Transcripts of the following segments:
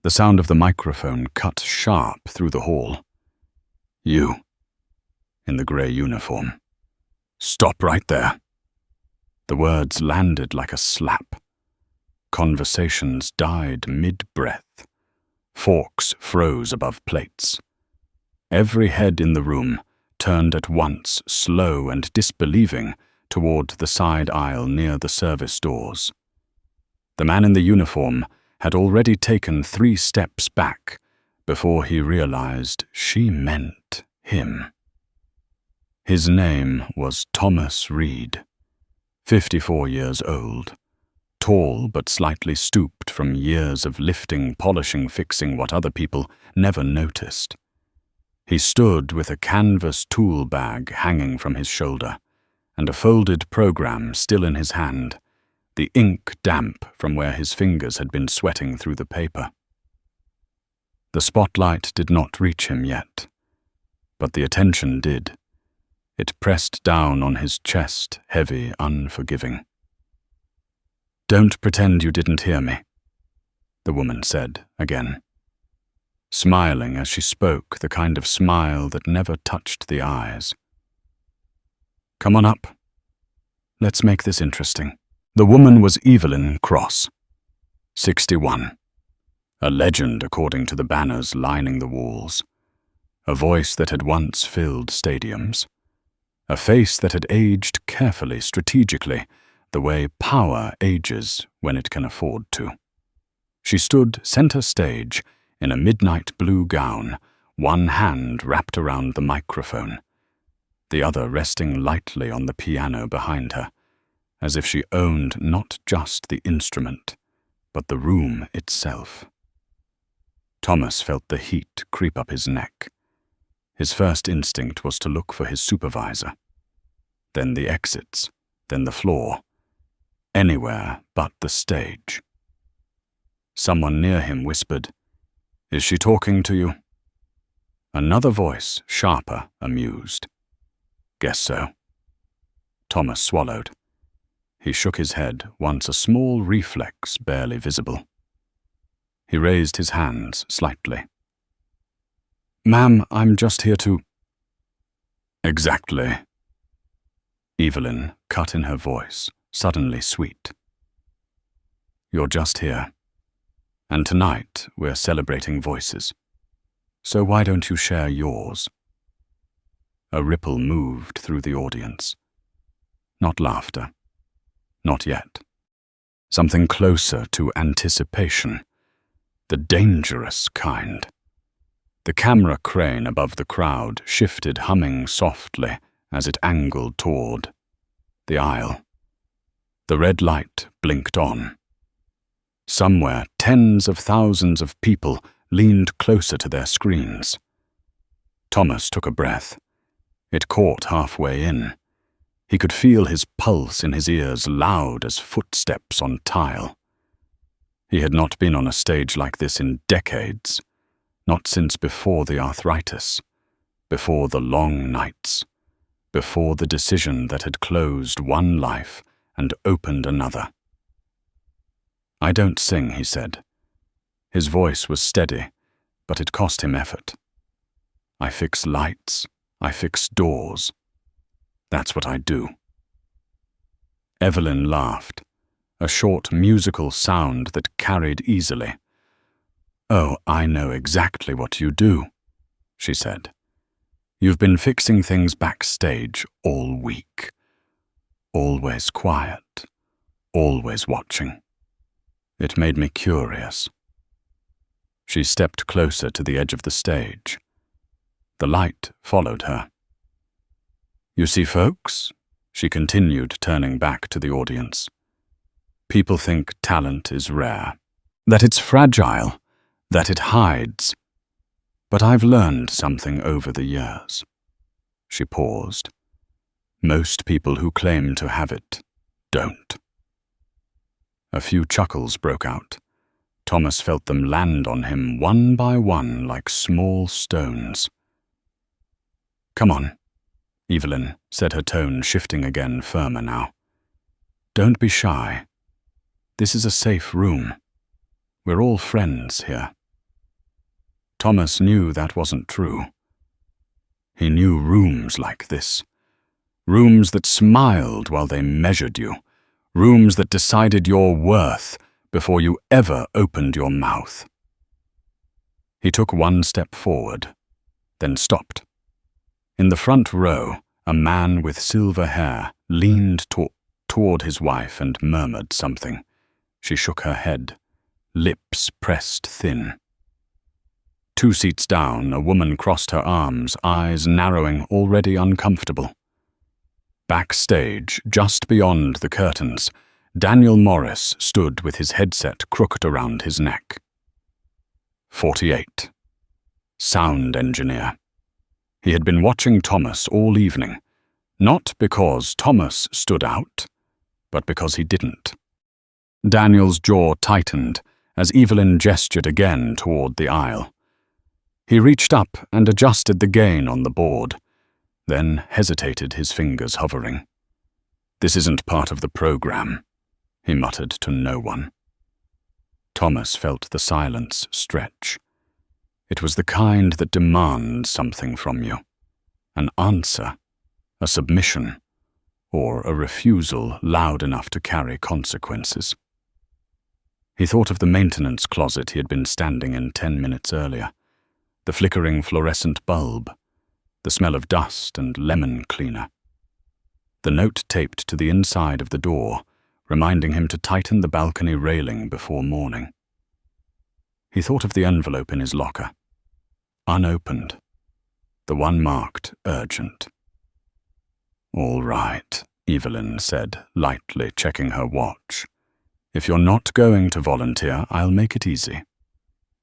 The sound of the microphone cut sharp through the hall. "You, in the grey uniform. Stop right there." The words landed like a slap. Conversations died mid-breath. Forks froze above plates. Every head in the room turned at once, slow and disbelieving, toward the side aisle near the service doors. The man in the uniform had already taken 3 steps back before he realized she meant him. His name was Thomas Reed, 54 years old, tall but slightly stooped from years of lifting, polishing, fixing what other people never noticed. He stood with a canvas tool bag hanging from his shoulder and a folded program still in his hand, the ink damp from where his fingers had been sweating through the paper. The spotlight did not reach him yet, but the attention did. It pressed down on his chest, heavy, unforgiving. "Don't pretend you didn't hear me," the woman said again, smiling as she spoke, the kind of smile that never touched the eyes. "Come on up. Let's make this interesting." The woman was Evelyn Cross, 61, a legend according to the banners lining the walls, a voice that had once filled stadiums, a face that had aged carefully, strategically, the way power ages when it can afford to. She stood center stage in a midnight blue gown, one hand wrapped around the microphone, the other resting lightly on the piano behind her, as if she owned not just the instrument, but the room itself. Thomas felt the heat creep up his neck. His first instinct was to look for his supervisor. Then the exits, then the floor. Anywhere but the stage. Someone near him whispered, "Is she talking to you?" Another voice, sharper, amused. "Guess so." Thomas swallowed. He shook his head, once a small reflex barely visible. He raised his hands slightly. "Ma'am, I'm just here to—" "Exactly." Evelyn cut in her voice, suddenly sweet. "You're just here. And tonight we're celebrating voices. So why don't you share yours?" A ripple moved through the audience. Not laughter. Not yet. Something closer to anticipation. The dangerous kind. The camera crane above the crowd shifted, humming softly as it angled toward the aisle. The red light blinked on. Somewhere, tens of thousands of people leaned closer to their screens. Thomas took a breath. It caught halfway in. He could feel his pulse in his ears, loud as footsteps on tile. He had not been on a stage like this in decades, not since before the arthritis, before the long nights, before the decision that had closed one life and opened another. "I don't sing," he said. His voice was steady, but it cost him effort. "I fix lights, I fix doors. That's what I do." Evelyn laughed, a short musical sound that carried easily. "Oh, I know exactly what you do," she said. "You've been fixing things backstage all week. Always quiet, always watching. It made me curious." She stepped closer to the edge of the stage. The light followed her. "You see, folks," she continued, turning back to the audience, "people think talent is rare, that it's fragile, that it hides. But I've learned something over the years." She paused. "Most people who claim to have it don't." A few chuckles broke out. Thomas felt them land on him one by one like small stones. "Come on," Evelyn said, her tone shifting again, firmer now. "Don't be shy. This is a safe room. We're all friends here." Thomas knew that wasn't true. He knew rooms like this. Rooms that smiled while they measured you. Rooms that decided your worth before you ever opened your mouth. He took one step forward, then stopped. In the front row, a man with silver hair leaned toward his wife and murmured something. She shook her head, lips pressed thin. 2 seats down, a woman crossed her arms, eyes narrowing, already uncomfortable. Backstage, just beyond the curtains, Daniel Morris stood with his headset crooked around his neck. 48. Sound engineer. He had been watching Thomas all evening, not because Thomas stood out, but because he didn't. Daniel's jaw tightened as Evelyn gestured again toward the aisle. He reached up and adjusted the gain on the board, then hesitated, his fingers hovering. "This isn't part of the program," he muttered to no one. Thomas felt the silence stretch. It was the kind that demands something from you. An answer, a submission, or a refusal loud enough to carry consequences. He thought of the maintenance closet he had been standing in 10 minutes earlier, the flickering fluorescent bulb, the smell of dust and lemon cleaner. The note taped to the inside of the door, reminding him to tighten the balcony railing before morning. He thought of the envelope in his locker, unopened, the one marked urgent. "All right," Evelyn said, lightly checking her watch. "If you're not going to volunteer, I'll make it easy."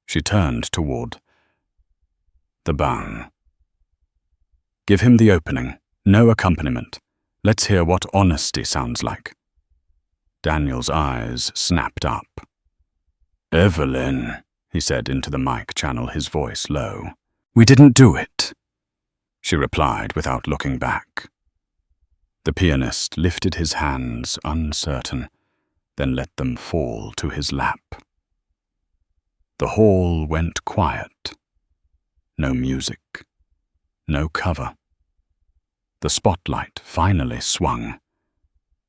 She turned toward the bang. "Give him the opening, no accompaniment. Let's hear what honesty sounds like." Daniel's eyes snapped up. "Evelyn," he said into the mic channel, his voice low. "We didn't do it," she replied without looking back. The pianist lifted his hands, uncertain, then let them fall to his lap. The hall went quiet. No music. No cover. The spotlight finally swung.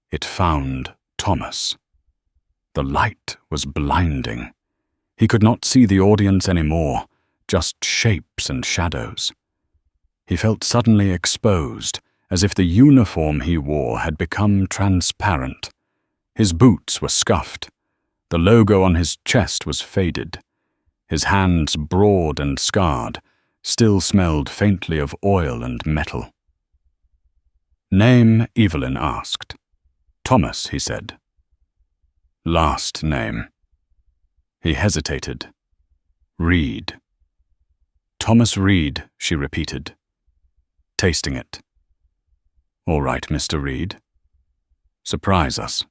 It found Thomas. The light was blinding. He could not see the audience anymore, just shapes and shadows. He felt suddenly exposed, as if the uniform he wore had become transparent. His boots were scuffed. The logo on his chest was faded. His hands, broad and scarred, still smelled faintly of oil and metal. "Name?" Evelyn asked. "Thomas," he said. "Last name?" He hesitated. "Reed." "Thomas Reed," she repeated, tasting it. "All right, Mr. Reed. Surprise us."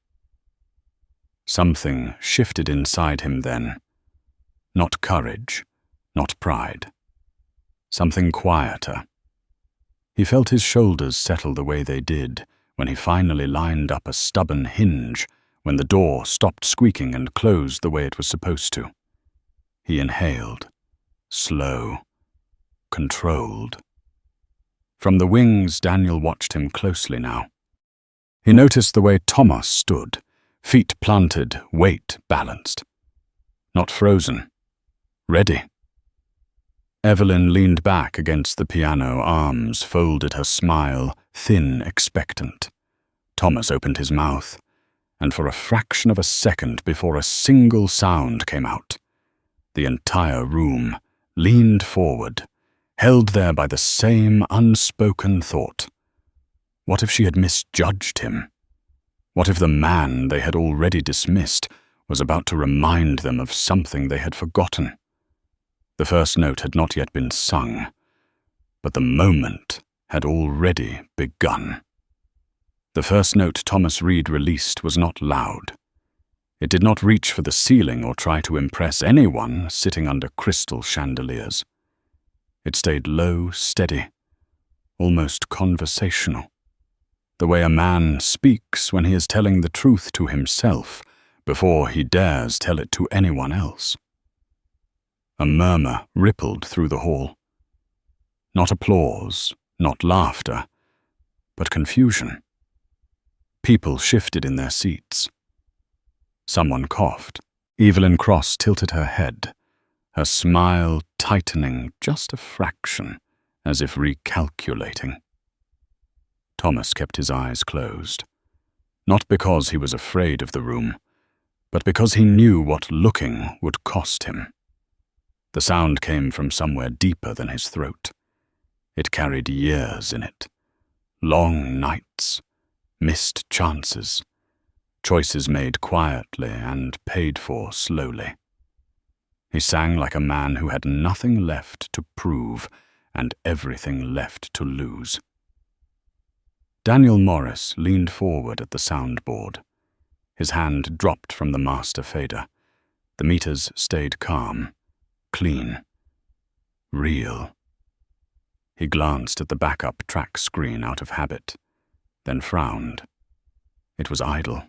Something shifted inside him then. Not courage, not pride. Something quieter. He felt his shoulders settle the way they did when he finally lined up a stubborn hinge, when the door stopped squeaking and closed the way it was supposed to. He inhaled, slow, controlled. From the wings, Daniel watched him closely now. He noticed the way Thomas stood, feet planted, weight balanced. Not frozen. Ready. Evelyn leaned back against the piano, arms folded, her smile thin, expectant. Thomas opened his mouth, and for a fraction of a second before a single sound came out, the entire room leaned forward, held there by the same unspoken thought. What if she had misjudged him? What if the man they had already dismissed was about to remind them of something they had forgotten? The first note had not yet been sung, but the moment had already begun. The first note Thomas Reed released was not loud. It did not reach for the ceiling or try to impress anyone sitting under crystal chandeliers. It stayed low, steady, almost conversational, the way a man speaks when he is telling the truth to himself before he dares tell it to anyone else. A murmur rippled through the hall. Not applause, not laughter, but confusion. People shifted in their seats. Someone coughed. Evelyn Cross tilted her head, her smile tightening just a fraction, as if recalculating. Thomas kept his eyes closed, not because he was afraid of the room, but because he knew what looking would cost him. The sound came from somewhere deeper than his throat. It carried years in it. Long nights, missed chances, choices made quietly and paid for slowly. He sang like a man who had nothing left to prove and everything left to lose. Daniel Morris leaned forward at the soundboard. His hand dropped from the master fader. The meters stayed calm, clean, real. He glanced at the backup track screen out of habit, then frowned. It was idle.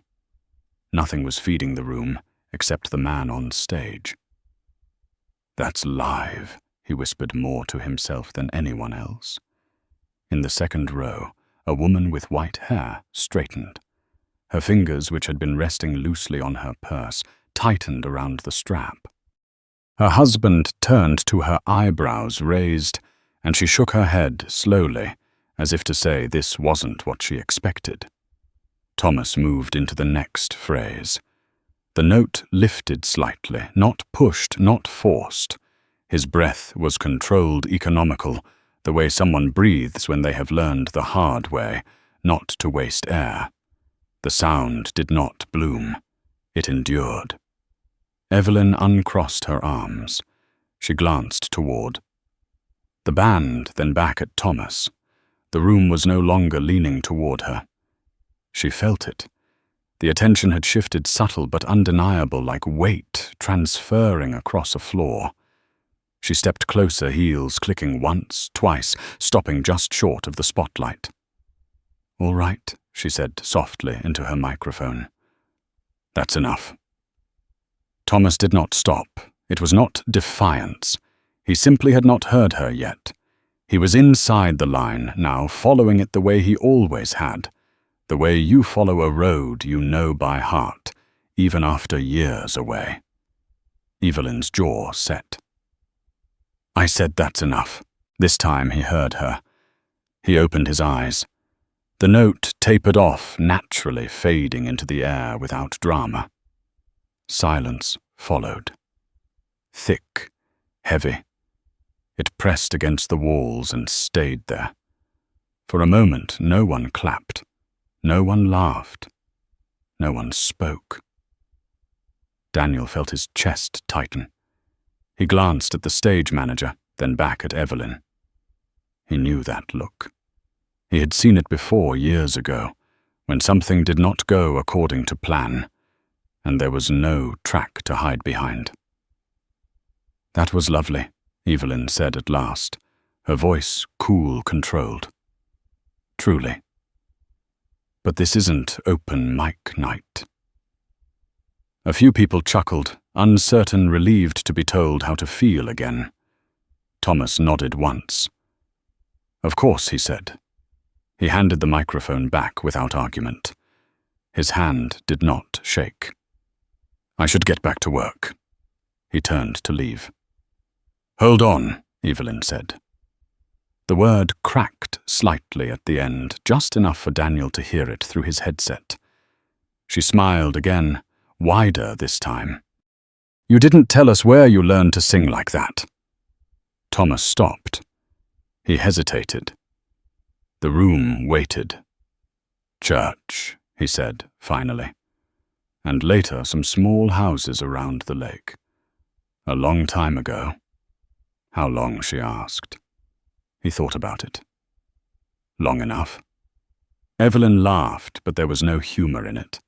Nothing was feeding the room except the man on stage. "That's live," he whispered more to himself than anyone else. In the second row, a woman with white hair straightened. Her fingers, which had been resting loosely on her purse, tightened around the strap. Her husband turned to her, eyebrows raised, and she shook her head slowly, as if to say this wasn't what she expected. Thomas moved into the next phrase. The note lifted slightly, not pushed, not forced. His breath was controlled, economical, the way someone breathes when they have learned the hard way, not to waste air. The sound did not bloom. It endured. Evelyn uncrossed her arms. She glanced toward the band, then back at Thomas. The room was no longer leaning toward her. She felt it. The attention had shifted, subtle but undeniable, like weight transferring across a floor. She stepped closer, heels clicking once, twice, stopping just short of the spotlight. "All right," she said softly into her microphone. "That's enough." Thomas did not stop. It was not defiance. He simply had not heard her yet. He was inside the line now, following it the way he always had, the way you follow a road you know by heart, even after years away. Evelyn's jaw set. "I said that's enough." This time he heard her. He opened his eyes. The note tapered off, naturally fading into the air without drama. Silence followed. Thick, heavy. It pressed against the walls and stayed there. For a moment, no one clapped. No one laughed. No one spoke. Daniel felt his chest tighten. He glanced at the stage manager, then back at Evelyn. He knew that look. He had seen it before years ago, when something did not go according to plan, and there was no track to hide behind. "That was lovely," Evelyn said at last, her voice cool, controlled. "Truly. But this isn't open mic night." A few people chuckled, uncertain, relieved to be told how to feel again. Thomas nodded once. "Of course," he said. He handed the microphone back without argument. His hand did not shake. "I should get back to work." He turned to leave. "Hold on," Evelyn said. The word cracked slightly at the end, just enough for Daniel to hear it through his headset. She smiled again, wider this time. "You didn't tell us where you learned to sing like that." Thomas stopped. He hesitated. The room waited. "Church," he said, finally. "And later some small houses around the lake. A long time ago." "How long?" she asked. He thought about it. "Long enough." Evelyn laughed, but there was no humor in it.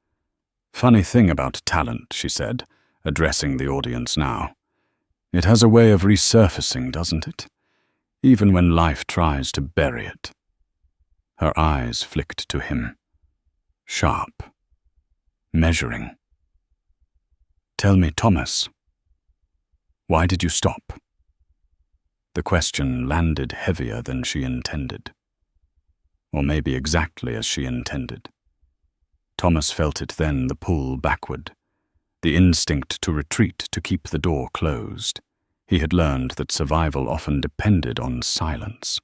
"Funny thing about talent," she said, addressing the audience now. "It has a way of resurfacing, doesn't it? Even when life tries to bury it." Her eyes flicked to him. Sharp. Measuring. "Tell me, Thomas." Why did you stop? The question landed heavier than she intended. Or maybe exactly as she intended. Thomas felt it then, the pull backward, the instinct to retreat to keep the door closed. He had learned that survival often depended on silence.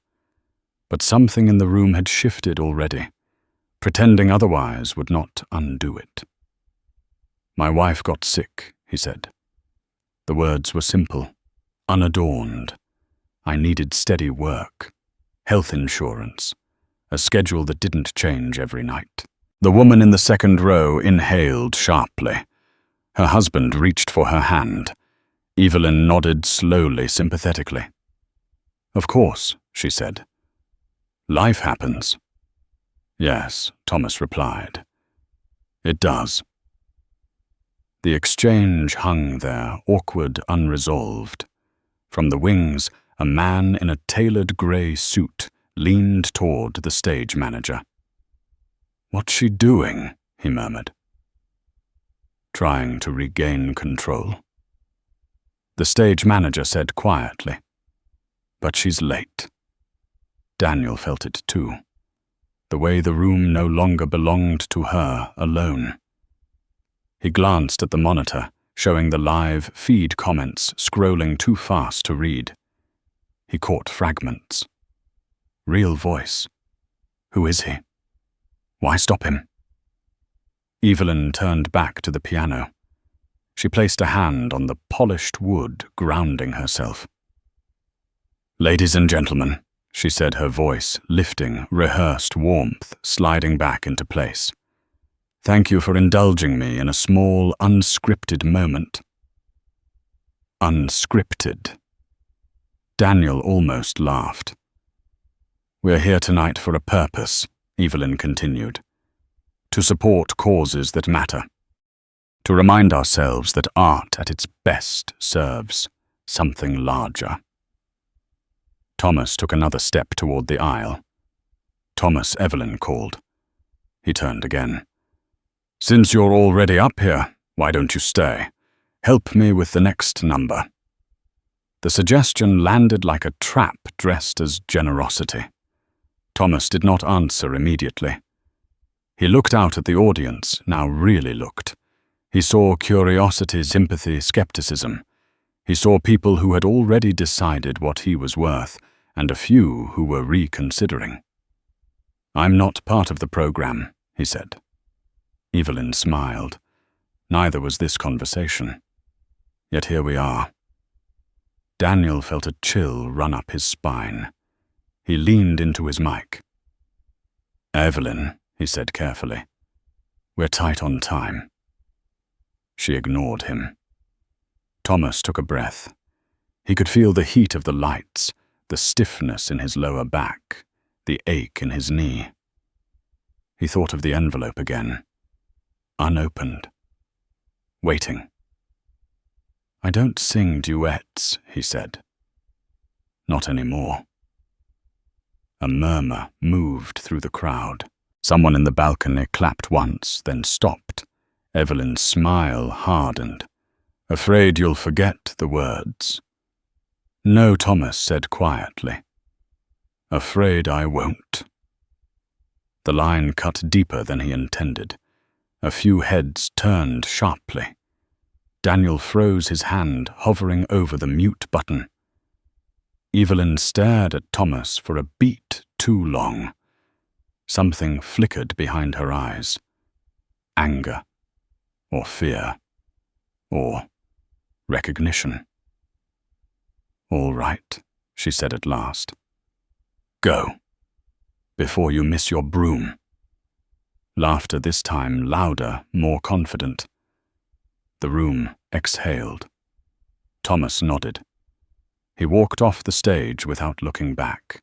But something in the room had shifted already. Pretending otherwise would not undo it. My wife got sick, he said. The words were simple, unadorned. I needed steady work, health insurance, a schedule that didn't change every night. The woman in the second row inhaled sharply. Her husband reached for her hand. Evelyn nodded slowly, sympathetically. Of course, she said. Life happens. Yes, Thomas replied. It does. The exchange hung there, awkward, unresolved. From the wings, a man in a tailored grey suit leaned toward the stage manager. What's she doing? He murmured. Trying to regain control. The stage manager said quietly, but she's late. Daniel felt it too. The way the room no longer belonged to her alone. He glanced at the monitor, showing the live feed comments scrolling too fast to read. He caught fragments. Real voice. Who is he? Why stop him? Evelyn turned back to the piano. She placed a hand on the polished wood, grounding herself. Ladies and gentlemen, she said, her voice lifting, rehearsed warmth sliding back into place. Thank you for indulging me in a small, unscripted moment. Unscripted. Daniel almost laughed. We're here tonight for a purpose, Evelyn continued. To support causes that matter. To remind ourselves that art at its best serves something larger. Thomas took another step toward the aisle. Thomas, Evelyn called. He turned again. Since you're already up here, why don't you stay? Help me with the next number. The suggestion landed like a trap dressed as generosity. Thomas did not answer immediately. He looked out at the audience, now really looked. He saw curiosity, sympathy, skepticism. He saw people who had already decided what he was worth, and a few who were reconsidering. I'm not part of the program, he said. Evelyn smiled. Neither was this conversation. Yet here we are. Daniel felt a chill run up his spine. He leaned into his mic. Evelyn, he said carefully, we're tight on time. She ignored him. Thomas took a breath. He could feel the heat of the lights, the stiffness in his lower back, the ache in his knee. He thought of the envelope again. Unopened. Waiting. I don't sing duets, he said. Not anymore. A murmur moved through the crowd. Someone in the balcony clapped once, then stopped. Evelyn's smile hardened. Afraid you'll forget the words. No, Thomas said quietly. Afraid I won't. The line cut deeper than he intended. A few heads turned sharply. Daniel froze his hand, hovering over the mute button. Evelyn stared at Thomas for a beat too long. Something flickered behind her eyes. Anger, or fear, or recognition. All right, she said at last. Go, before you miss your broom. Laughter this time louder, more confident. The room exhaled. Thomas nodded. He walked off the stage without looking back.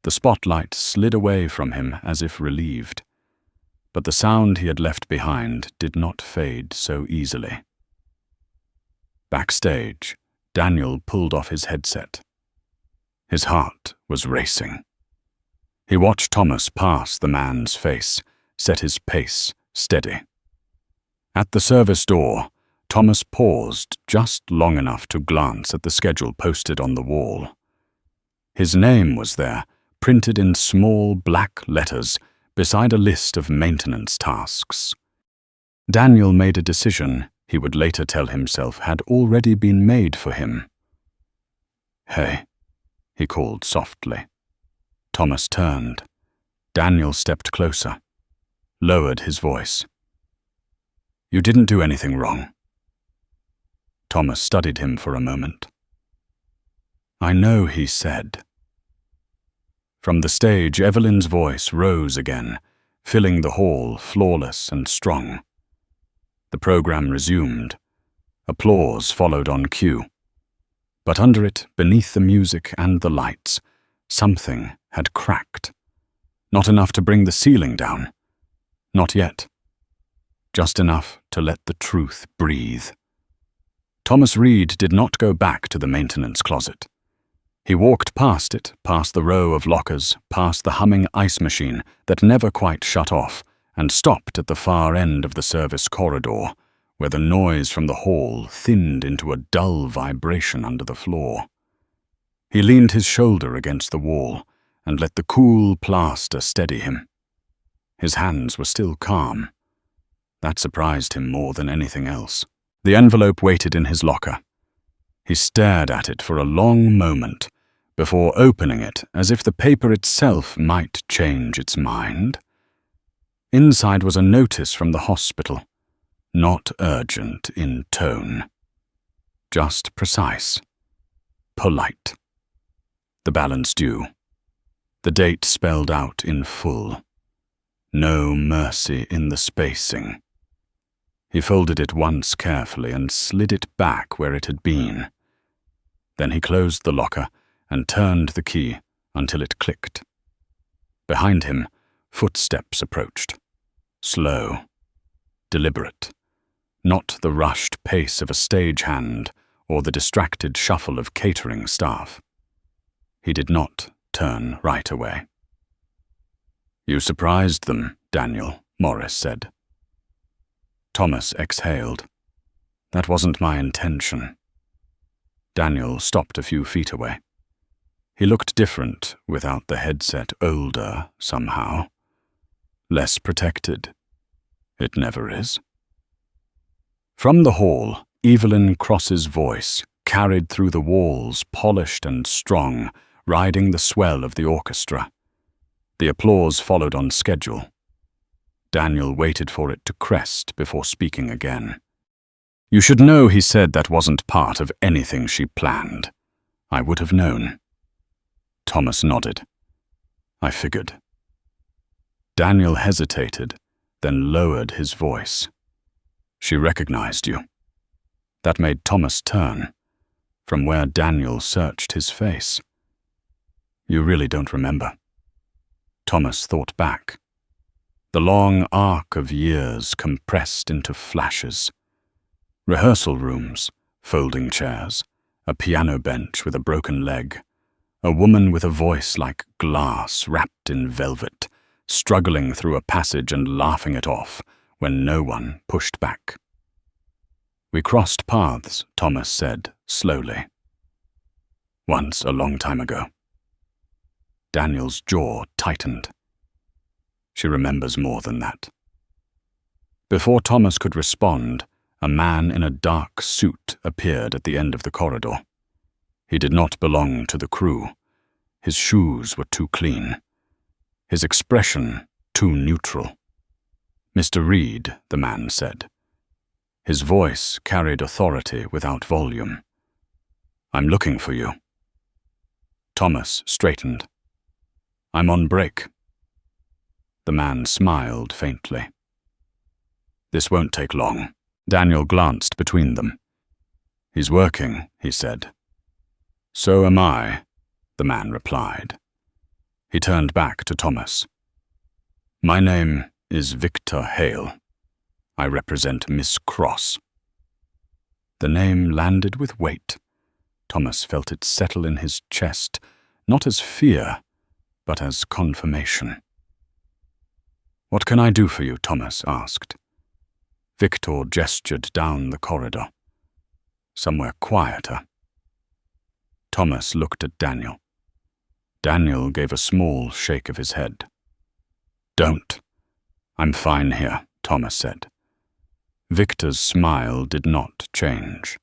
The spotlight slid away from him as if relieved. But the sound he had left behind did not fade so easily. Backstage, Daniel pulled off his headset. His heart was racing. He watched Thomas pass the man's face, set his pace steady. At the service door, Thomas paused just long enough to glance at the schedule posted on the wall. His name was there, printed in small black letters, beside a list of maintenance tasks. Daniel made a decision he would later tell himself had already been made for him. "Hey," he called softly. Thomas turned. Daniel stepped closer, lowered his voice. "You didn't do anything wrong." Thomas studied him for a moment. "I know," he said. From the stage, Evelyn's voice rose again, filling the hall, flawless and strong. The program resumed. Applause followed on cue. But under it, beneath the music and the lights, something had cracked. Not enough to bring the ceiling down. Not yet. Just enough to let the truth breathe. Thomas Reed did not go back to the maintenance closet. He walked past it, past the row of lockers, past the humming ice machine that never quite shut off, and stopped at the far end of the service corridor, where the noise from the hall thinned into a dull vibration under the floor. He leaned his shoulder against the wall and let the cool plaster steady him. His hands were still calm. That surprised him more than anything else. The envelope waited in his locker. He stared at it for a long moment before opening it as if the paper itself might change its mind. Inside was a notice from the hospital, not urgent in tone, just precise, polite. The balance due. The date spelled out in full. No mercy in the spacing. He folded it once carefully and slid it back where it had been. Then he closed the locker and turned the key until it clicked. Behind him, footsteps approached. Slow, deliberate, not the rushed pace of a stagehand or the distracted shuffle of catering staff. He did not turn right away. "You surprised them, Daniel," Morris said. Thomas exhaled. "That wasn't my intention." Daniel stopped a few feet away. He looked different without the headset, older somehow. Less protected. It never is. From the hall, Evelyn Cross's voice carried through the walls, polished and strong, riding the swell of the orchestra. The applause followed on schedule. Daniel waited for it to crest before speaking again. "You should know," he said, "that wasn't part of anything she planned. I would have known." Thomas nodded. "I figured." Daniel hesitated, then lowered his voice. "She recognized you." That made Thomas turn, from where Daniel searched his face. "You really don't remember?" Thomas thought back. The long arc of years compressed into flashes. Rehearsal rooms, folding chairs, a piano bench with a broken leg, a woman with a voice like glass wrapped in velvet, struggling through a passage and laughing it off when no one pushed back. "We crossed paths," Thomas said slowly. "Once a long time ago." Daniel's jaw tightened. She remembers more than that. Before Thomas could respond, a man in a dark suit appeared at the end of the corridor. He did not belong to the crew. His shoes were too clean. His expression too neutral. "Mr. Reed," the man said. His voice carried authority without volume. "I'm looking for you." Thomas straightened. "I'm on break." The man smiled faintly. "This won't take long." Daniel glanced between them. "He's working," he said. "So am I," the man replied. He turned back to Thomas. "My name is Victor Hale. I represent Miss Cross." The name landed with weight. Thomas felt it settle in his chest, not as fear, but as confirmation. "What can I do for you?" Thomas asked. Victor gestured down the corridor. Somewhere quieter. Thomas looked at Daniel. Daniel gave a small shake of his head. "Don't. I'm fine here," Thomas said. Victor's smile did not change.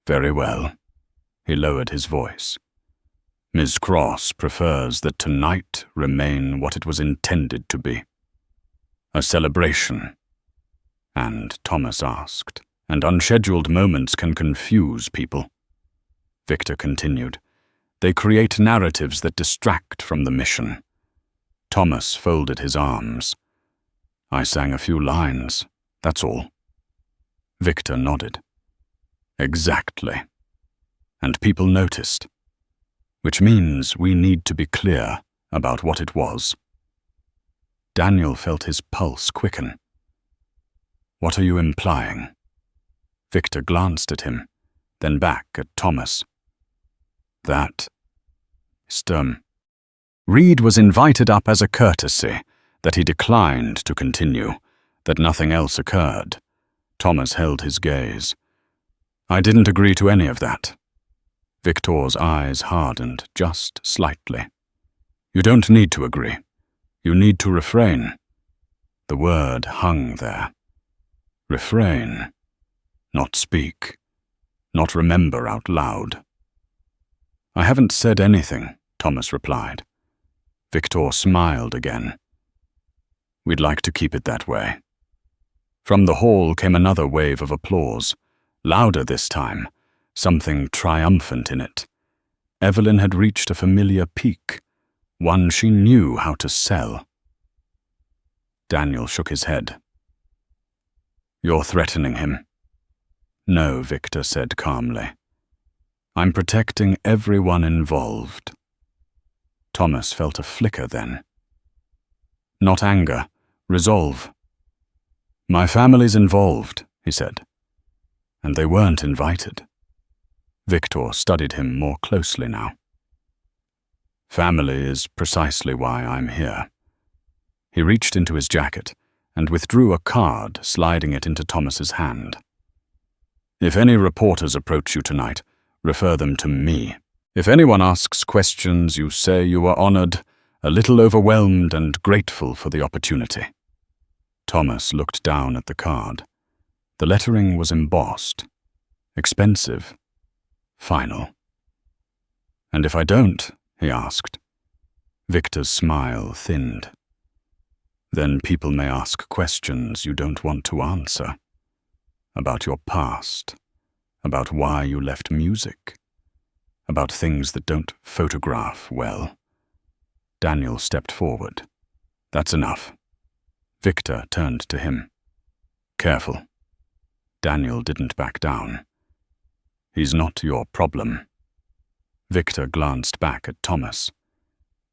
"Very well." He lowered his voice. "Ms. Cross prefers that tonight remain what it was intended to be. A celebration." And Thomas asked, "And unscheduled moments can confuse people." Victor continued, "They create narratives that distract from the mission." Thomas folded his arms. "I sang a few lines, that's all." Victor nodded. "Exactly. And people noticed. Which means we need to be clear about what it was." Daniel felt his pulse quicken. "What are you implying?" Victor glanced at him, then back at Thomas. "That... Reed was invited up as a courtesy, that he declined to continue, that nothing else occurred." Thomas held his gaze. "I didn't agree to any of that." Victor's eyes hardened just slightly. "You don't need to agree. You need to refrain." The word hung there. Refrain. Not speak. Not remember out loud. "I haven't said anything," Thomas replied. Victor smiled again. "We'd like to keep it that way." From the hall came another wave of applause, louder this time, something triumphant in it. Evelyn had reached a familiar peak, one she knew how to sell. Daniel shook his head. "You're threatening him." "No," Victor said calmly. "I'm protecting everyone involved." Thomas felt a flicker then. "Not anger, resolve." "My family's involved," he said. "And they weren't invited." Victor studied him more closely now. "Family is precisely why I'm here." He reached into his jacket and withdrew a card, sliding it into Thomas's hand. "If any reporters approach you tonight, refer them to me. If anyone asks questions, you say you are honored, a little overwhelmed and grateful for the opportunity." Thomas looked down at the card. The lettering was embossed. Expensive. Final. "And if I don't?" he asked. Victor's smile thinned. "Then people may ask questions you don't want to answer. About your past. About why you left music. About things that don't photograph well." Daniel stepped forward. "That's enough." Victor turned to him. "Careful." Daniel didn't back down. "He's not your problem." Victor glanced back at Thomas.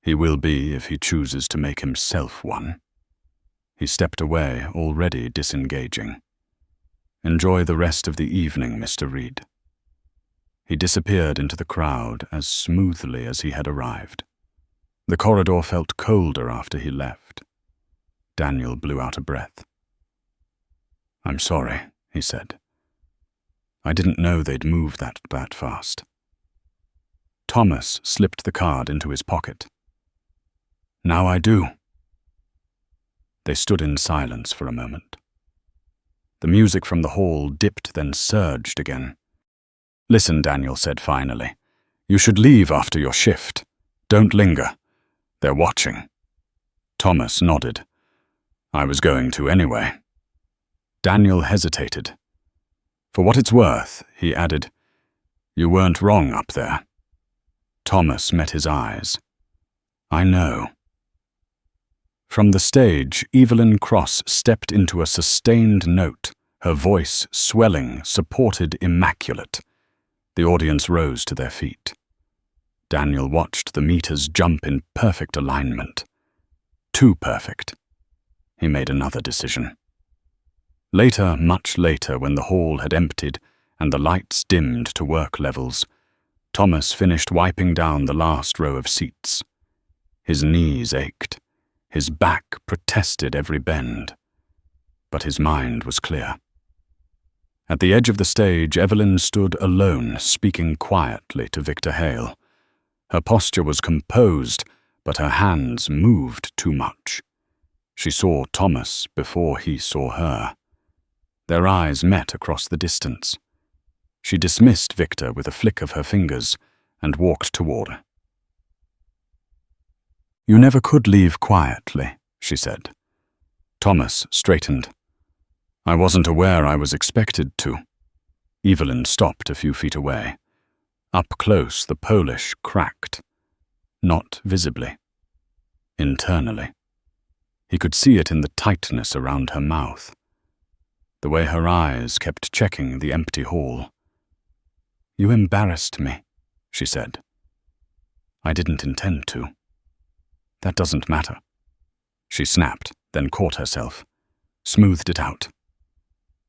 "He will be if he chooses to make himself one." He stepped away, already disengaging. "Enjoy the rest of the evening, Mr. Reed." He disappeared into the crowd as smoothly as he had arrived. The corridor felt colder after he left. Daniel blew out a breath. "I'm sorry," he said. "I didn't know they'd move that fast." Thomas slipped the card into his pocket. "Now I do." They stood in silence for a moment. The music from the hall dipped, then surged again. "Listen," Daniel said finally. "You should leave after your shift. Don't linger. They're watching." Thomas nodded. "I was going to anyway." Daniel hesitated. "For what it's worth," he added, "you weren't wrong up there." Thomas met his eyes. "I know." From the stage, Evelyn Cross stepped into a sustained note, her voice swelling, supported immaculate. The audience rose to their feet. Daniel watched the meters jump in perfect alignment. Too perfect. He made another decision. Later, much later, when the hall had emptied and the lights dimmed to work levels, Thomas finished wiping down the last row of seats. His knees ached. His back protested every bend. but his mind was clear. At the edge of the stage, Evelyn stood alone, speaking quietly to Victor Hale. Her posture was composed, but her hands moved too much. She saw Thomas before he saw her. Their eyes met across the distance. She dismissed Victor with a flick of her fingers and walked toward her. "You never could leave quietly," she said. Thomas straightened. "I wasn't aware I was expected to." Evelyn stopped a few feet away. Up close, the Polish cracked. Not visibly. Internally. He could see it in the tightness around her mouth. The way her eyes kept checking the empty hall. "You embarrassed me," she said. "I didn't intend to." "That doesn't matter." She snapped, then caught herself, smoothed it out.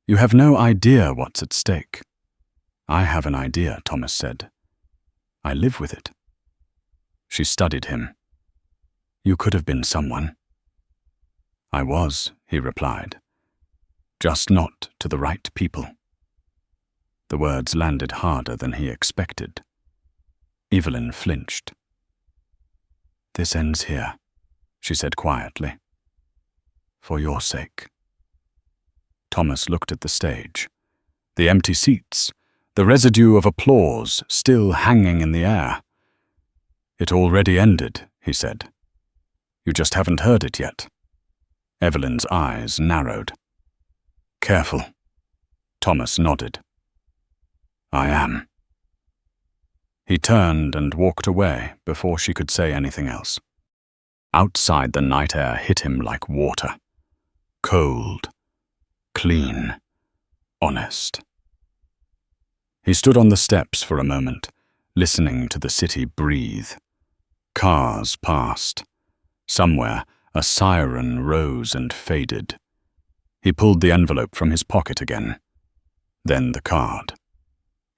"You have no idea what's at stake." "I have an idea," Thomas said. "I live with it." She studied him. "You could have been someone." "I was," he replied. "Just not to the right people." The words landed harder than he expected. Evelyn flinched. "This ends here," she said quietly. "For your sake." Thomas looked at the stage. The empty seats, the residue of applause still hanging in the air. "It already ended," he said. "You just haven't heard it yet." Evelyn's eyes narrowed. "Careful." Thomas nodded. "I am." He turned and walked away before she could say anything else. Outside, the night air hit him like water. Cold, clean, honest. He stood on the steps for a moment, listening to the city breathe. Cars passed. Somewhere, a siren rose and faded. He pulled the envelope from his pocket again. Then the card.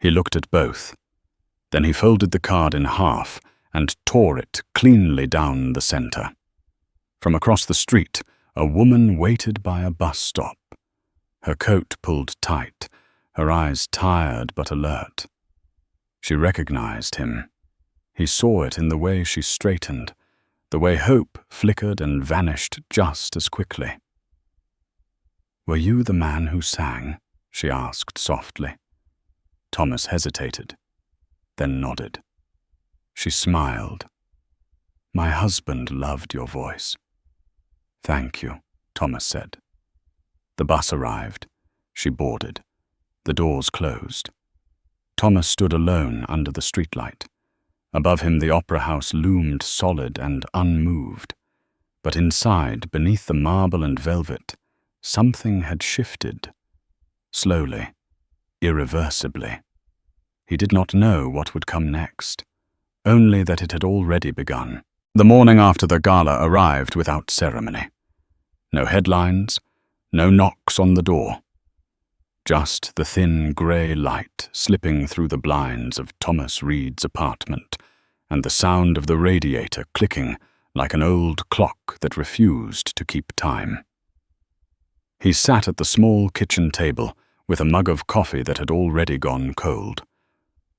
He looked at both. Then he folded the card in half and tore it cleanly down the center. From across the street, a woman waited by a bus stop. Her coat pulled tight, her eyes tired but alert. She recognized him. He saw it in the way she straightened, the way hope flickered and vanished just as quickly. "Were you the man who sang?" she asked softly. Thomas hesitated, then nodded. She smiled. "My husband loved your voice." "Thank you," Thomas said. The bus arrived. She boarded. The doors closed. Thomas stood alone under the streetlight. Above him, the opera house loomed solid and unmoved. But inside, beneath the marble and velvet, something had shifted. Slowly, irreversibly. He did not know what would come next, only that it had already begun. The morning after the gala arrived without ceremony. No headlines, no knocks on the door. Just the thin grey light slipping through the blinds of Thomas Reed's apartment, and the sound of the radiator clicking like an old clock that refused to keep time. He sat at the small kitchen table with a mug of coffee that had already gone cold.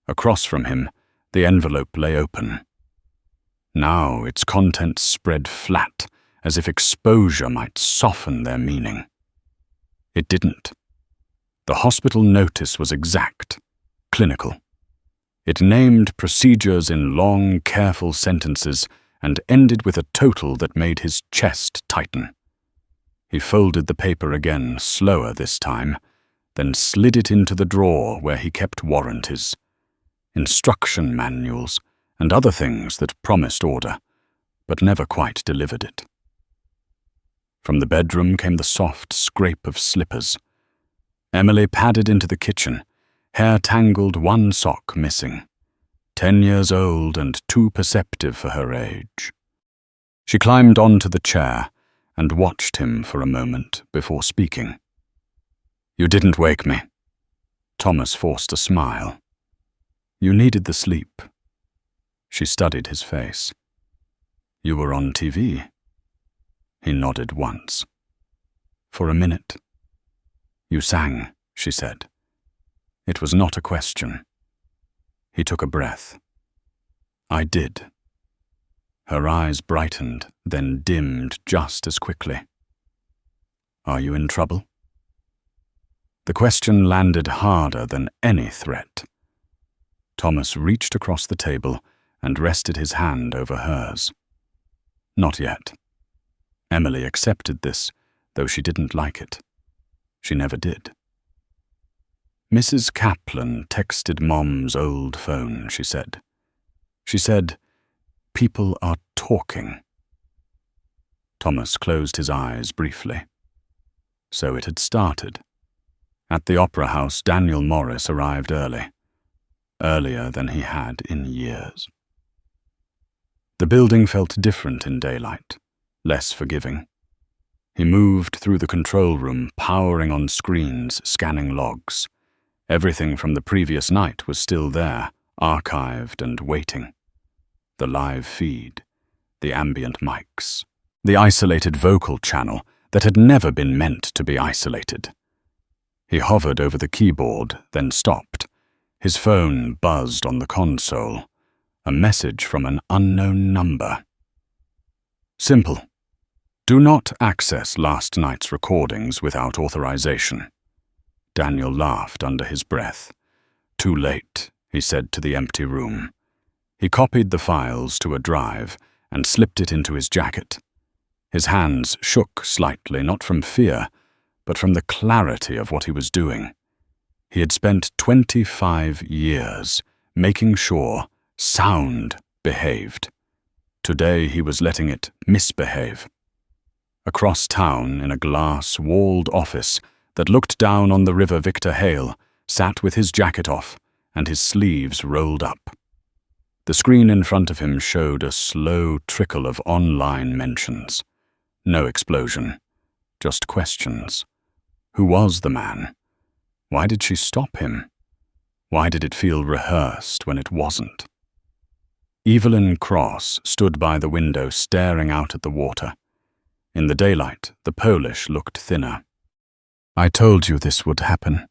Across from him, the envelope lay open. Now its contents spread flat, as if exposure might soften their meaning. It didn't. The hospital notice was exact, clinical. It named procedures in long, careful sentences and ended with a total that made his chest tighten. He folded the paper again, slower this time, then slid it into the drawer where he kept warranties, instruction manuals, and other things that promised order, but never quite delivered it. From the bedroom came the soft scrape of slippers. Emily padded into the kitchen, hair tangled, one sock missing. 10 years old and too perceptive for her age. She climbed onto the chair and watched him for a moment before speaking. "You didn't wake me." Thomas forced a smile. "You needed the sleep." She studied his face. "You were on TV." He nodded once. "For a minute," You sang, she said. It was not a question. He took a breath. I did. Her eyes brightened, then dimmed just as quickly. Are you in trouble? The question landed harder than any threat. Thomas reached across the table and rested his hand over hers. Not yet. Emily accepted this, though she didn't like it. She never did. Mrs. Kaplan texted Mom's old phone, she said. She said, "People are talking." Thomas closed his eyes briefly. So it had started. At the Opera House, Daniel Morris arrived early. Earlier than he had in years. The building felt different in daylight, less forgiving. He moved through the control room, powering on screens, scanning logs. Everything from the previous night was still there, archived and waiting. The live feed, the ambient mics, the isolated vocal channel that had never been meant to be isolated. He hovered over the keyboard, then stopped. His phone buzzed on the console. A message from an unknown number. Simple. Do not access last night's recordings without authorization. Daniel laughed under his breath. Too late, he said to the empty room. He copied the files to a drive and slipped it into his jacket. His hands shook slightly, not from fear, but from the clarity of what he was doing. He had spent 25 years making sure sound behaved. Today he was letting it misbehave. Across town, in a glass-walled office that looked down on the river, Victor Hale sat with his jacket off and his sleeves rolled up. The screen in front of him showed a slow trickle of online mentions. No explosion, just questions. Who was the man? Why did she stop him? Why did it feel rehearsed when it wasn't? Evelyn Cross stood by the window staring out at the water. In the daylight, the Polish looked thinner. I told you this would happen,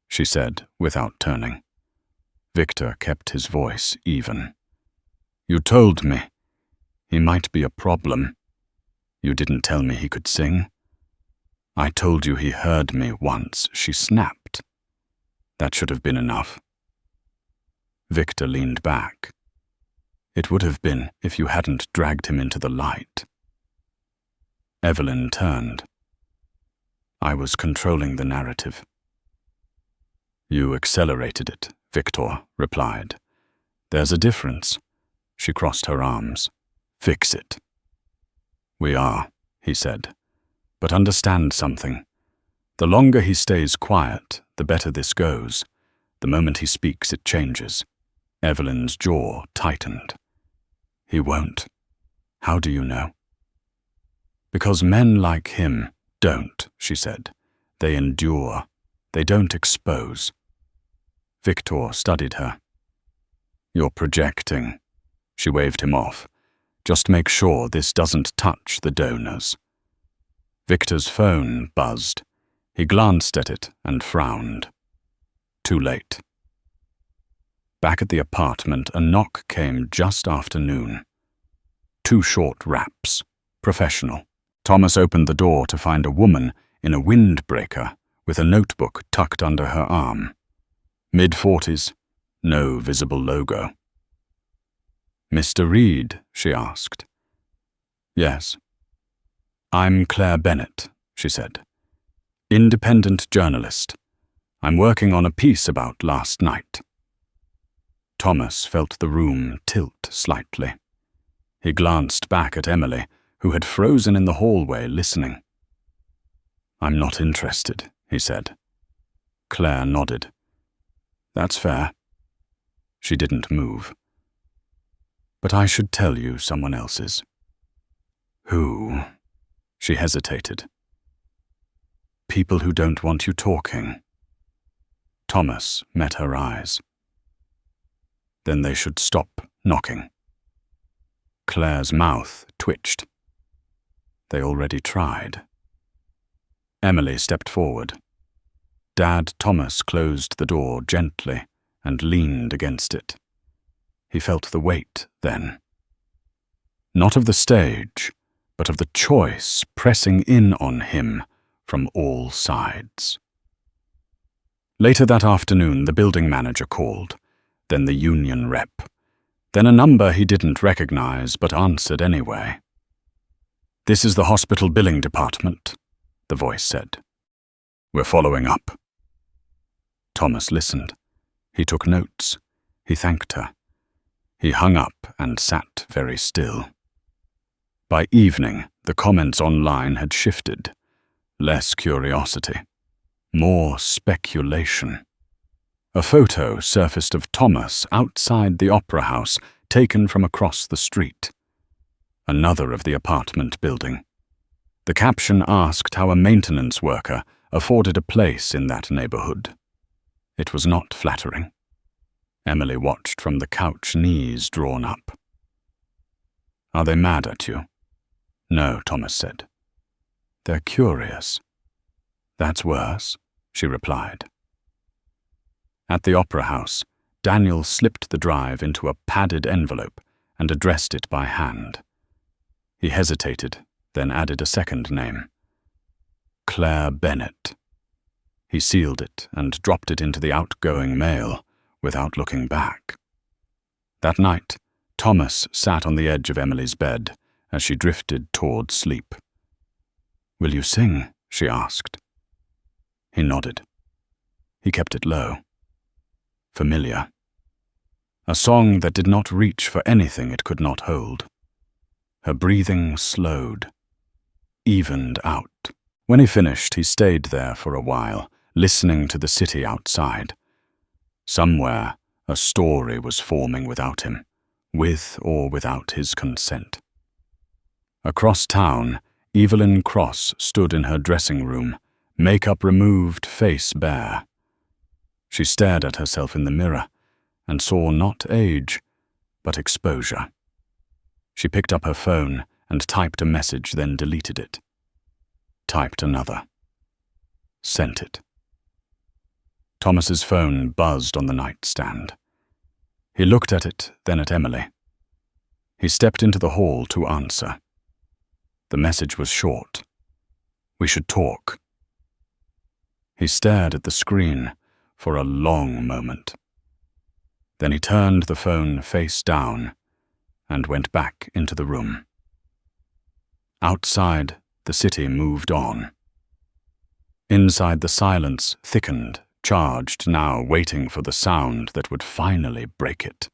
she said without turning. Victor kept his voice even. You told me. He might be a problem. You didn't tell me he could sing. I told you he heard me once, she snapped. That should have been enough. Victor leaned back. It would have been if you hadn't dragged him into the light. Evelyn turned. I was controlling the narrative. You accelerated it, Victor replied. There's a difference. She crossed her arms. Fix it. We are, he said. But understand something. The longer he stays quiet, the better this goes. The moment he speaks, it changes. Evelyn's jaw tightened. He won't. How do you know? Because men like him don't, she said. They endure. They don't expose. Victor studied her. You're projecting. She waved him off. Just make sure this doesn't touch the donors. Victor's phone buzzed. He glanced at it and frowned. Too late. Back at the apartment, a knock came just after noon. 2 short raps. Professional. Thomas opened the door to find a woman in a windbreaker with a notebook tucked under her arm. Mid-40s, no visible logo. Mr. Reed, she asked. Yes. I'm Claire Bennett, she said. Independent journalist. I'm working on a piece about last night. Thomas felt the room tilt slightly. He glanced back at Emily, who had frozen in the hallway listening. I'm not interested, he said. Claire nodded. That's fair. She didn't move. But I should tell you someone else's. Who? She hesitated. People who don't want you talking. Thomas met her eyes. Then they should stop knocking. Claire's mouth twitched. They already tried. Emily stepped forward. Dad Thomas closed the door gently and leaned against it. He felt the weight then. Not of the stage, but of the choice pressing in on him from all sides. Later that afternoon, the building manager called, then the union rep, then a number he didn't recognize but answered anyway. "This is the hospital billing department," the voice said. "We're following up." Thomas listened. He took notes. He thanked her. He hung up and sat very still. By evening, the comments online had shifted. Less curiosity. More speculation. A photo surfaced of Thomas outside the opera house, taken from across the street. Another of the apartment building. The caption asked how a maintenance worker afforded a place in that neighborhood. It was not flattering. Emily watched from the couch, knees drawn up. "Are they mad at you?" "No," Thomas said. "They're curious." "That's worse," she replied. At the opera house, Daniel slipped the drive into a padded envelope and addressed it by hand. He hesitated, then added a second name. Claire Bennett. He sealed it and dropped it into the outgoing mail without looking back. That night, Thomas sat on the edge of Emily's bed as she drifted toward sleep. "Will you sing?" she asked. He nodded. He kept it low. Familiar. A song that did not reach for anything it could not hold. Her breathing slowed, evened out. When he finished, he stayed there for a while, listening to the city outside. Somewhere, a story was forming without him, with or without his consent. Across town, Evelyn Cross stood in her dressing room, makeup removed, face bare. She stared at herself in the mirror and saw not age, but exposure. She picked up her phone and typed a message, then deleted it. Typed another. Sent it. Thomas's phone buzzed on the nightstand. He looked at it, then at Emily. He stepped into the hall to answer. The message was short. "We should talk." He stared at the screen for a long moment. Then he turned the phone face down and went back into the room. Outside, the city moved on. Inside, the silence thickened, charged now, waiting for the sound that would finally break it.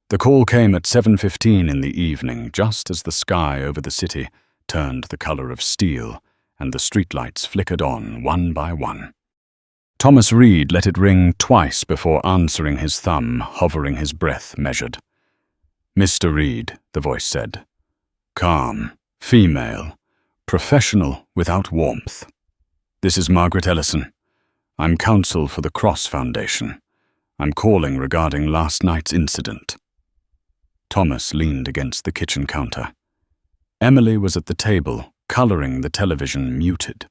The call came at 7:15 in the evening, just as the sky over the city turned the color of steel and the streetlights flickered on one by one. Thomas Reed let it ring twice before answering, his thumb hovering, his breath measured. "Mr. Reed," the voice said. "Calm, female, professional without warmth. This is Margaret Ellison. I'm counsel for the Cross Foundation. I'm calling regarding last night's incident." Thomas leaned against the kitchen counter. Emily was at the table, coloring the television, muted.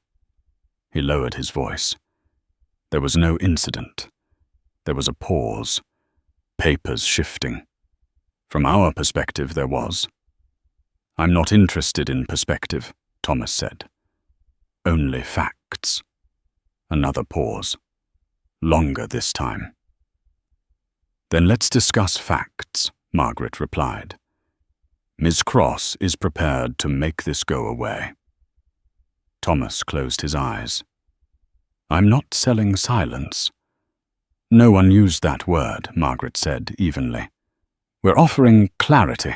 He lowered his voice. There was no incident. There was a pause. Papers shifting. From our perspective, there was. "I'm not interested in perspective," Thomas said. "Only facts." Another pause. Longer this time. "Then let's discuss facts," Margaret replied. "Ms. Cross is prepared to make this go away." Thomas closed his eyes. "I'm not selling silence." "No one used that word," Margaret said evenly. "We're offering clarity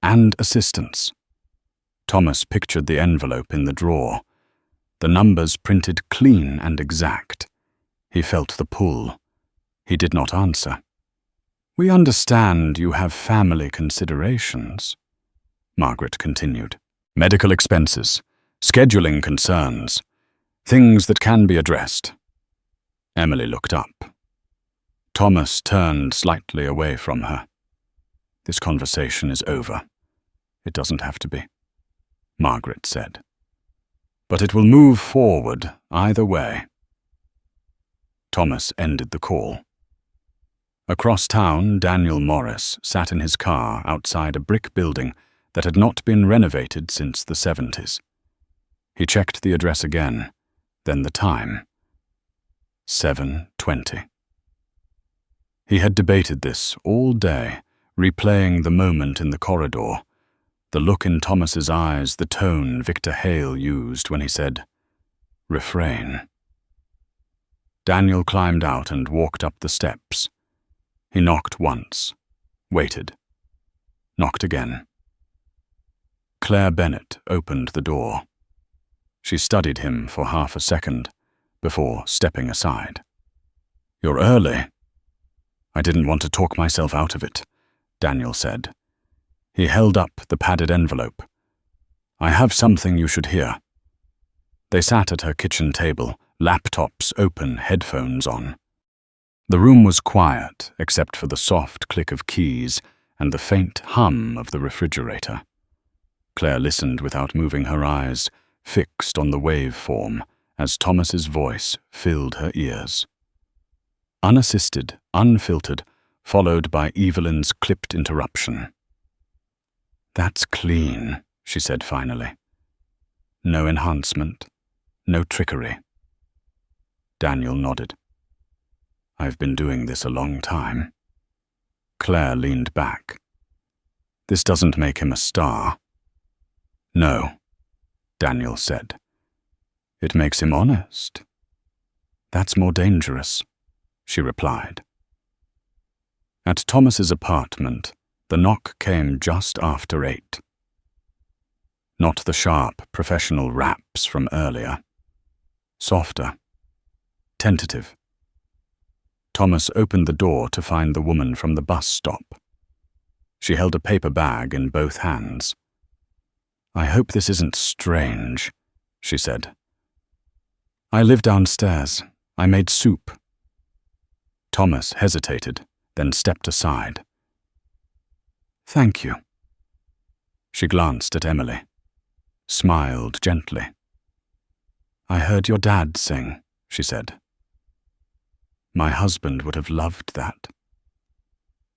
and assistance." Thomas pictured the envelope in the drawer. The numbers printed clean and exact. He felt the pull. He did not answer. "We understand you have family considerations," Margaret continued. "Medical expenses, scheduling concerns, things that can be addressed." Emily looked up. Thomas turned slightly away from her. "This conversation is over. It doesn't have to be," Margaret said. "But it will move forward either way." Thomas ended the call. Across town, Daniel Morris sat in his car outside a brick building that had not been renovated since the 70s. He checked the address again, then the time. 7:20. He had debated this all day, replaying the moment in the corridor, the look in Thomas's eyes, the tone Victor Hale used when he said, "Refrain." Daniel climbed out and walked up the steps. He knocked once, waited, knocked again. Claire Bennett opened the door. She studied him for half a second before stepping aside. "You're early." "I didn't want to talk myself out of it," Daniel said. He held up the padded envelope. "I have something you should hear." They sat at her kitchen table, laptops open, headphones on. The room was quiet, except for the soft click of keys and the faint hum of the refrigerator. Claire listened without moving her eyes, fixed on the waveform, as Thomas's voice filled her ears. Unassisted, unfiltered, followed by Evelyn's clipped interruption. "That's clean," she said finally. "No enhancement, no trickery." Daniel nodded. "I've been doing this a long time." Claire leaned back. "This doesn't make him a star." "No," Daniel said. "It makes him honest." "That's more dangerous," she replied. At Thomas's apartment, the knock came just after 8. Not the sharp, professional raps from earlier. Softer. Tentative. Thomas opened the door to find the woman from the bus stop. She held a paper bag in both hands. "I hope this isn't strange," she said. "I live downstairs. I made soup." Thomas hesitated, then stepped aside. "Thank you." She glanced at Emily, smiled gently. "I heard your dad sing," she said. "My husband would have loved that."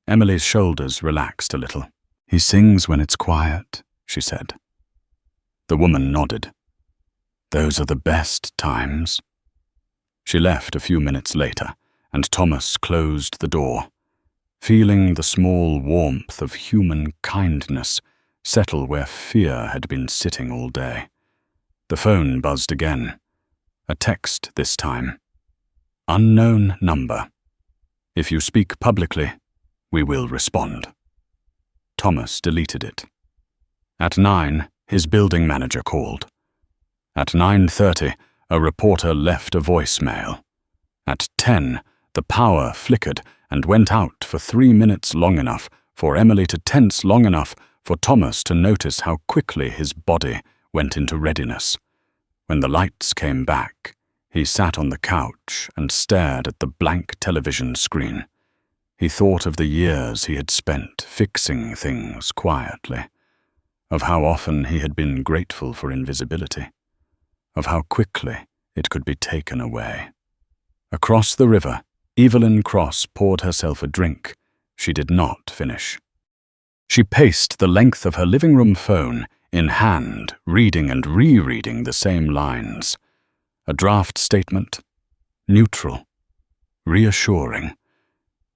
Emily's shoulders relaxed a little. "He sings when it's quiet," she said. The woman nodded. "Those are the best times." She left a few minutes later, and Thomas closed the door, feeling the small warmth of human kindness settle where fear had been sitting all day. The phone buzzed again. A text this time. "Unknown number. If you speak publicly, we will respond." Thomas deleted it. At 9, his building manager called. At 9:30, a reporter left a voicemail. At 10, the power flickered and went out for 3 minutes, long enough for Emily to tense, long enough for Thomas to notice how quickly his body went into readiness. When the lights came back, he sat on the couch and stared at the blank television screen. He thought of the years he had spent fixing things quietly, of how often he had been grateful for invisibility, of how quickly it could be taken away. Across the river, Evelyn Cross poured herself a drink. She did not finish. She paced the length of her living room phone, in hand, reading and rereading the same lines. A draft statement, neutral, reassuring.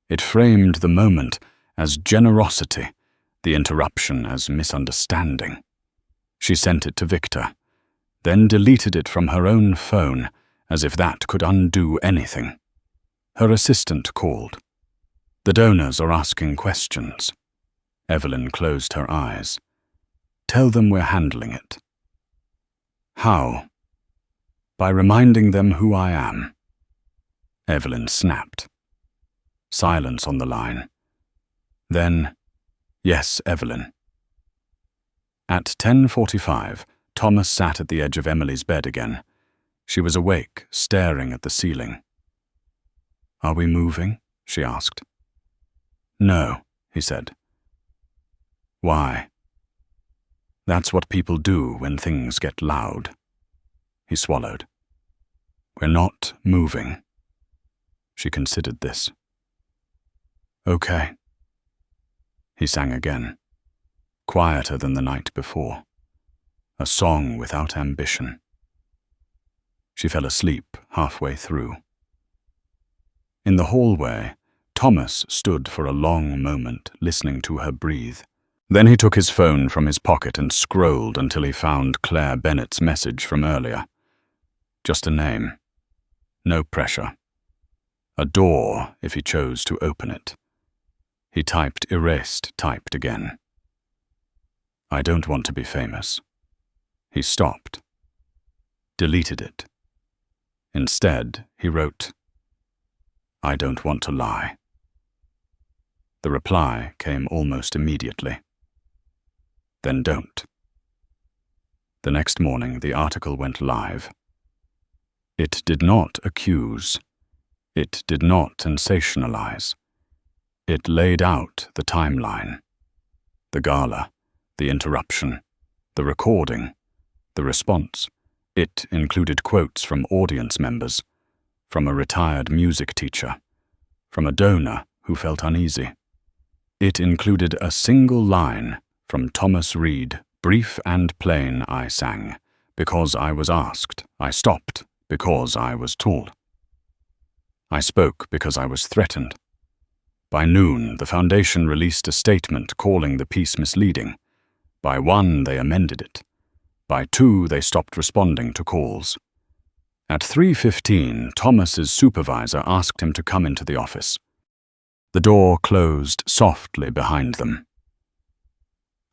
It framed the moment as generosity, the interruption as misunderstanding. She sent it to Victor, then deleted it from her own phone, as if that could undo anything. Her assistant called. "The donors are asking questions." Evelyn closed her eyes. "Tell them we're handling it." "How?" "By reminding them who I am." Evelyn snapped. Silence on the line. Then, "Yes, Evelyn." At 10:45, Thomas sat at the edge of Emily's bed again. She was awake, staring at the ceiling. "Are we moving?" she asked. "No," he said. "Why?" "That's what people do when things get loud." He swallowed. "We're not moving." She considered this. "Okay," he sang again, quieter than the night before, a song without ambition. She fell asleep halfway through. In the hallway, Thomas stood for a long moment, listening to her breathe. Then he took his phone from his pocket and scrolled until he found Claire Bennett's message from earlier. Just a name. No pressure. A door, if he chose to open it. He typed erased, typed again. "I don't want to be famous." He stopped. Deleted it. Instead, he wrote, "I don't want to lie." The reply came almost immediately. "Then don't." The next morning, the article went live. It did not accuse. It did not sensationalize. It laid out the timeline. The gala, the interruption, the recording, the response. It included quotes from audience members, from a retired music teacher, from a donor who felt uneasy. It included a single line from Thomas Reid, "Brief and plain I sang, because I was asked. I stopped because I was told. I spoke because I was threatened." By noon, the foundation released a statement calling the piece misleading. By 1, they amended it. By 2, they stopped responding to calls. At 3:15, Thomas's supervisor asked him to come into the office. The door closed softly behind them.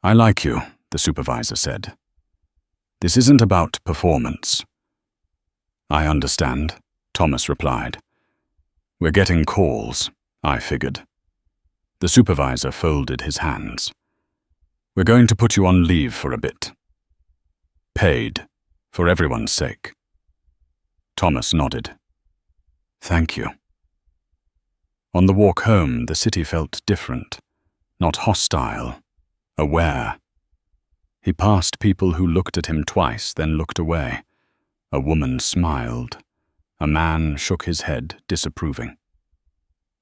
"I like you," the supervisor said. "This isn't about performance." "I understand," Thomas replied. "We're getting calls, I figured." The supervisor folded his hands. "We're going to put you on leave for a bit. Paid, for everyone's sake." Thomas nodded. "Thank you." On the walk home, the city felt different, not hostile, aware. He passed people who looked at him twice, then looked away. A woman smiled. A man shook his head, disapproving.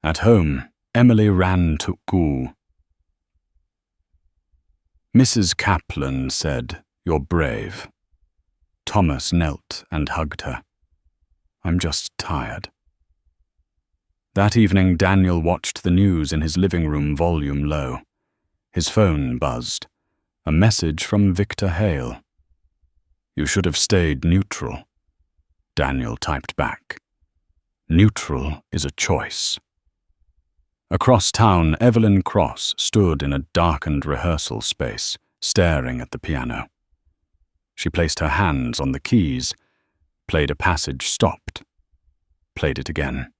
At home, Emily ran to Goo. Mrs. Kaplan said, "You're brave." Thomas knelt and hugged her. "I'm just tired." That evening, Daniel watched the news in his living room, volume low. His phone buzzed. A message from Victor Hale. "You should have stayed neutral." Daniel typed back. "Neutral is a choice." Across town, Evelyn Cross stood in a darkened rehearsal space, staring at the piano. She placed her hands on the keys, played a passage, stopped, played it again,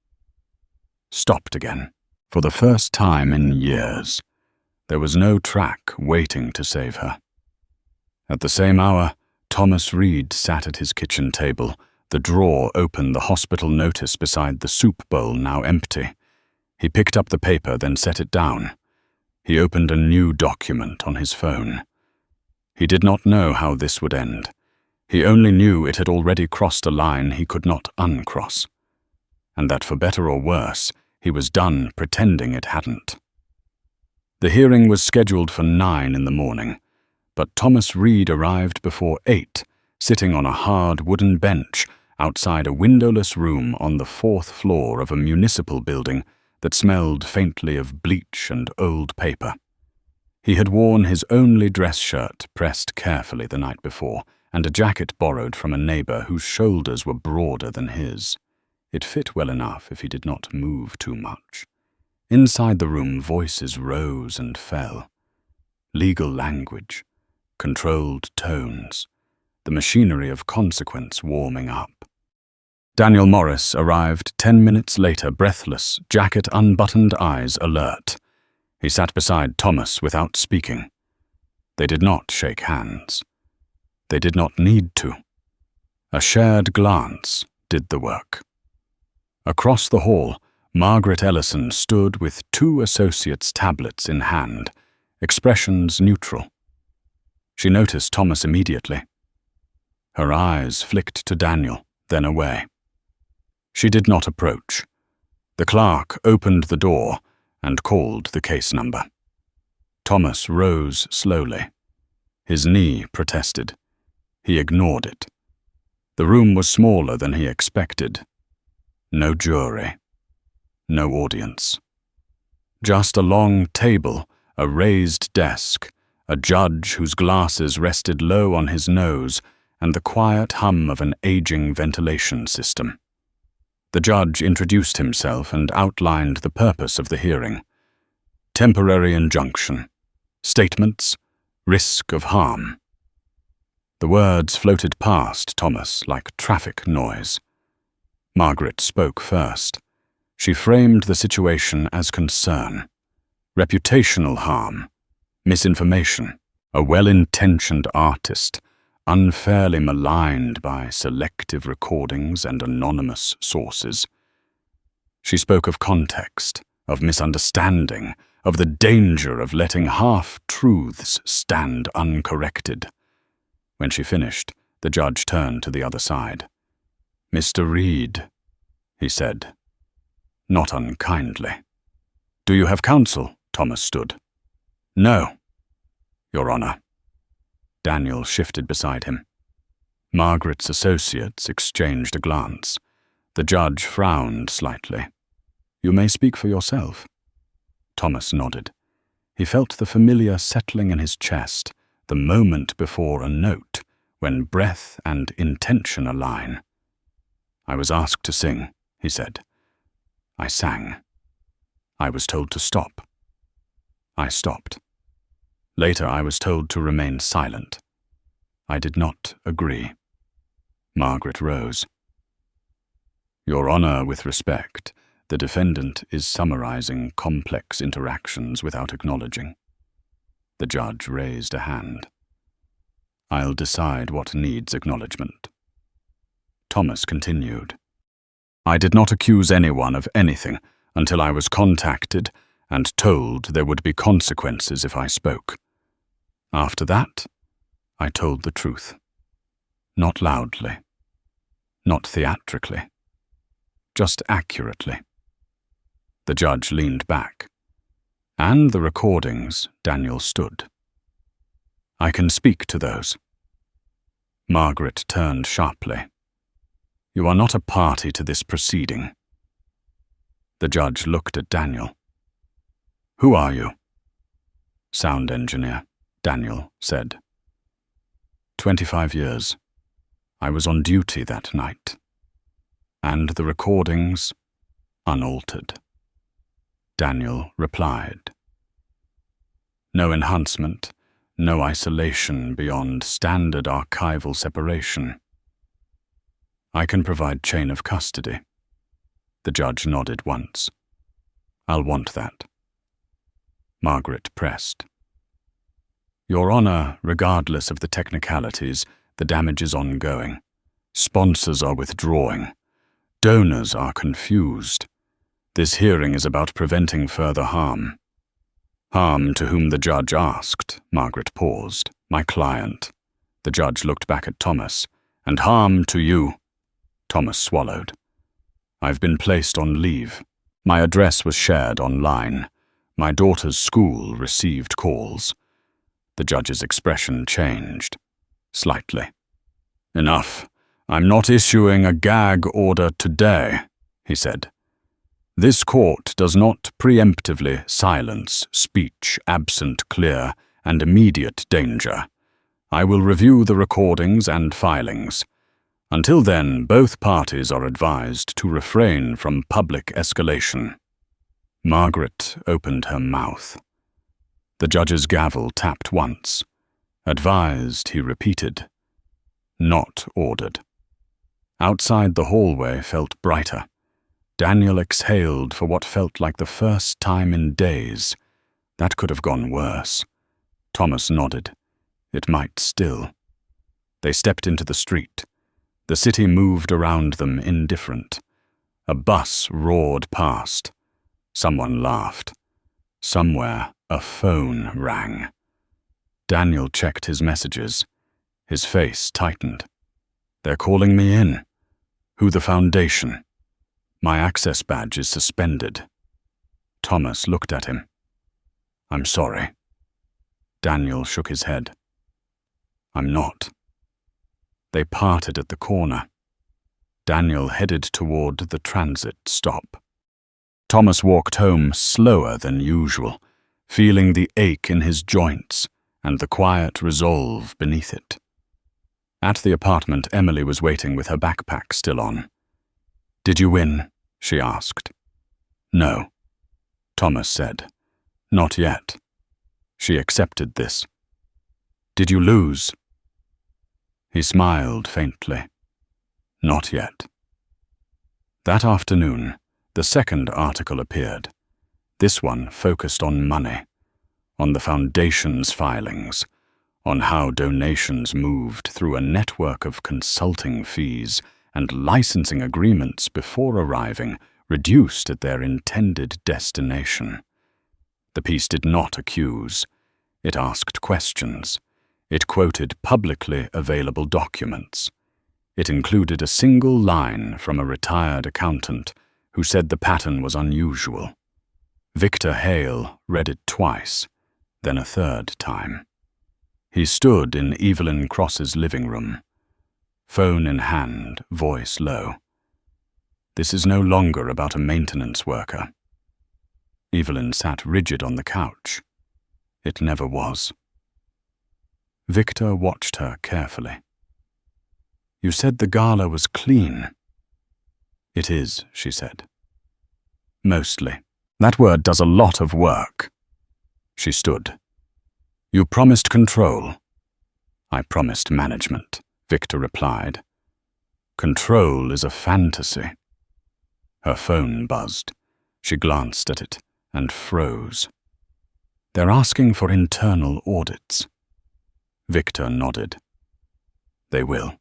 stopped again. For the first time in years, there was no track waiting to save her. At the same hour, Thomas Reid sat at his kitchen table, the drawer open, the hospital notice beside the soup bowl now empty. He picked up the paper, then set it down. He opened a new document on his phone. He did not know how this would end. He only knew it had already crossed a line he could not uncross, and that for better or worse, he was done pretending it hadn't. The hearing was scheduled for 9 in the morning, but Thomas Reid arrived before 8, sitting on a hard wooden bench outside a windowless room on the 4th floor of a municipal building that smelled faintly of bleach and old paper. He had worn his only dress shirt, pressed carefully the night before, and a jacket borrowed from a neighbor whose shoulders were broader than his. It fit well enough if he did not move too much. Inside the room, voices rose and fell. Legal language, controlled tones, the machinery of consequence warming up. Daniel Morris arrived 10 minutes later, breathless, jacket unbuttoned, eyes alert. He sat beside Thomas without speaking. They did not shake hands. They did not need to. A shared glance did the work. Across the hall, Margaret Ellison stood with 2 associates' tablets in hand, expressions neutral. She noticed Thomas immediately. Her eyes flicked to Daniel, then away. She did not approach. The clerk opened the door and called the case number. Thomas rose slowly. His knee protested. He ignored it. The room was smaller than he expected. No jury. No audience. Just a long table, a raised desk, a judge whose glasses rested low on his nose, and the quiet hum of an aging ventilation system. The judge introduced himself and outlined the purpose of the hearing. Temporary injunction. Statements. Risk of harm. The words floated past Thomas like traffic noise. Margaret spoke first. She framed the situation as concern. Reputational harm. Misinformation. A well-intentioned artist, unfairly maligned by selective recordings and anonymous sources. She spoke of context, of misunderstanding, of the danger of letting half-truths stand uncorrected. When she finished, the judge turned to the other side. "Mr. Reed," he said, not unkindly. "Do you have counsel?" Thomas stood. "No, Your Honor." Daniel shifted beside him. Margaret's associates exchanged a glance. The judge frowned slightly. "You may speak for yourself." Thomas nodded. He felt the familiar settling in his chest, the moment before a note, when breath and intention align. "I was asked to sing," he said. "I sang. I was told to stop. I stopped. Later I was told to remain silent. I did not agree." Margaret rose. "Your Honor, with respect, the defendant is summarizing complex interactions without acknowledging." The judge raised a hand. "I'll decide what needs acknowledgement." Thomas continued. "I did not accuse anyone of anything until I was contacted and told there would be consequences if I spoke. After that, I told the truth. Not loudly. Not theatrically. Just accurately." The judge leaned back. "And the recordings," Daniel stood. "I can speak to those." Margaret turned sharply. "You are not a party to this proceeding." The judge looked at Daniel. "Who are you?" "Sound engineer," Daniel said. 25 years. I was on duty that night. And the recordings, unaltered." Daniel replied. "No enhancement, no isolation beyond standard archival separation. I can provide chain of custody." The judge nodded once. "I'll want that." Margaret pressed. "Your Honor, regardless of the technicalities, the damage is ongoing. Sponsors are withdrawing. Donors are confused. This hearing is about preventing further harm." "Harm to whom the judge asked," Margaret paused. "My client." The judge looked back at Thomas. "And harm to you." Thomas swallowed. "I've been placed on leave. My address was shared online. My daughter's school received calls." The judge's expression changed. Slightly. "Enough. I'm not issuing a gag order today," he said. "This court does not preemptively silence speech absent clear and immediate danger. I will review the recordings and filings. Until then, both parties are advised to refrain from public escalation." Margaret opened her mouth. The judge's gavel tapped once. "Advised," he repeated. "Not ordered." Outside the hallway felt brighter. Daniel exhaled for what felt like the first time in days. That could have gone worse. Thomas nodded. It might still. They stepped into the street. The city moved around them indifferent. A bus roared past. Someone laughed. Somewhere, a phone rang. Daniel checked his messages. His face tightened. "They're calling me in. Who the Foundation?" My access badge is suspended. Thomas looked at him. I'm sorry. Daniel shook his head. I'm not. They parted at the corner. Daniel headed toward the transit stop. Thomas walked home slower than usual, feeling the ache in his joints and the quiet resolve beneath it. At the apartment, Emily was waiting with her backpack still on. Did you win? She asked. No, Thomas said. Not yet. She accepted this. Did you lose? He smiled faintly. Not yet. That afternoon, the second article appeared. This one focused on money, on the Foundation's filings, on how donations moved through a network of consulting fees and licensing agreements before arriving, reduced at their intended destination. The piece did not accuse. It asked questions. It quoted publicly available documents. It included a single line from a retired accountant who said the pattern was unusual. Victor Hale read it twice, then a third time. He stood in Evelyn Cross's living room, phone in hand, voice low. This is no longer about a maintenance worker. Evelyn sat rigid on the couch. It never was. Victor watched her carefully. You said the gala was clean. It is, she said. Mostly. That word does a lot of work. She stood. You promised control. I promised management, Victor replied. Control is a fantasy. Her phone buzzed. She glanced at it and froze. They're asking for internal audits. Victor nodded. They will.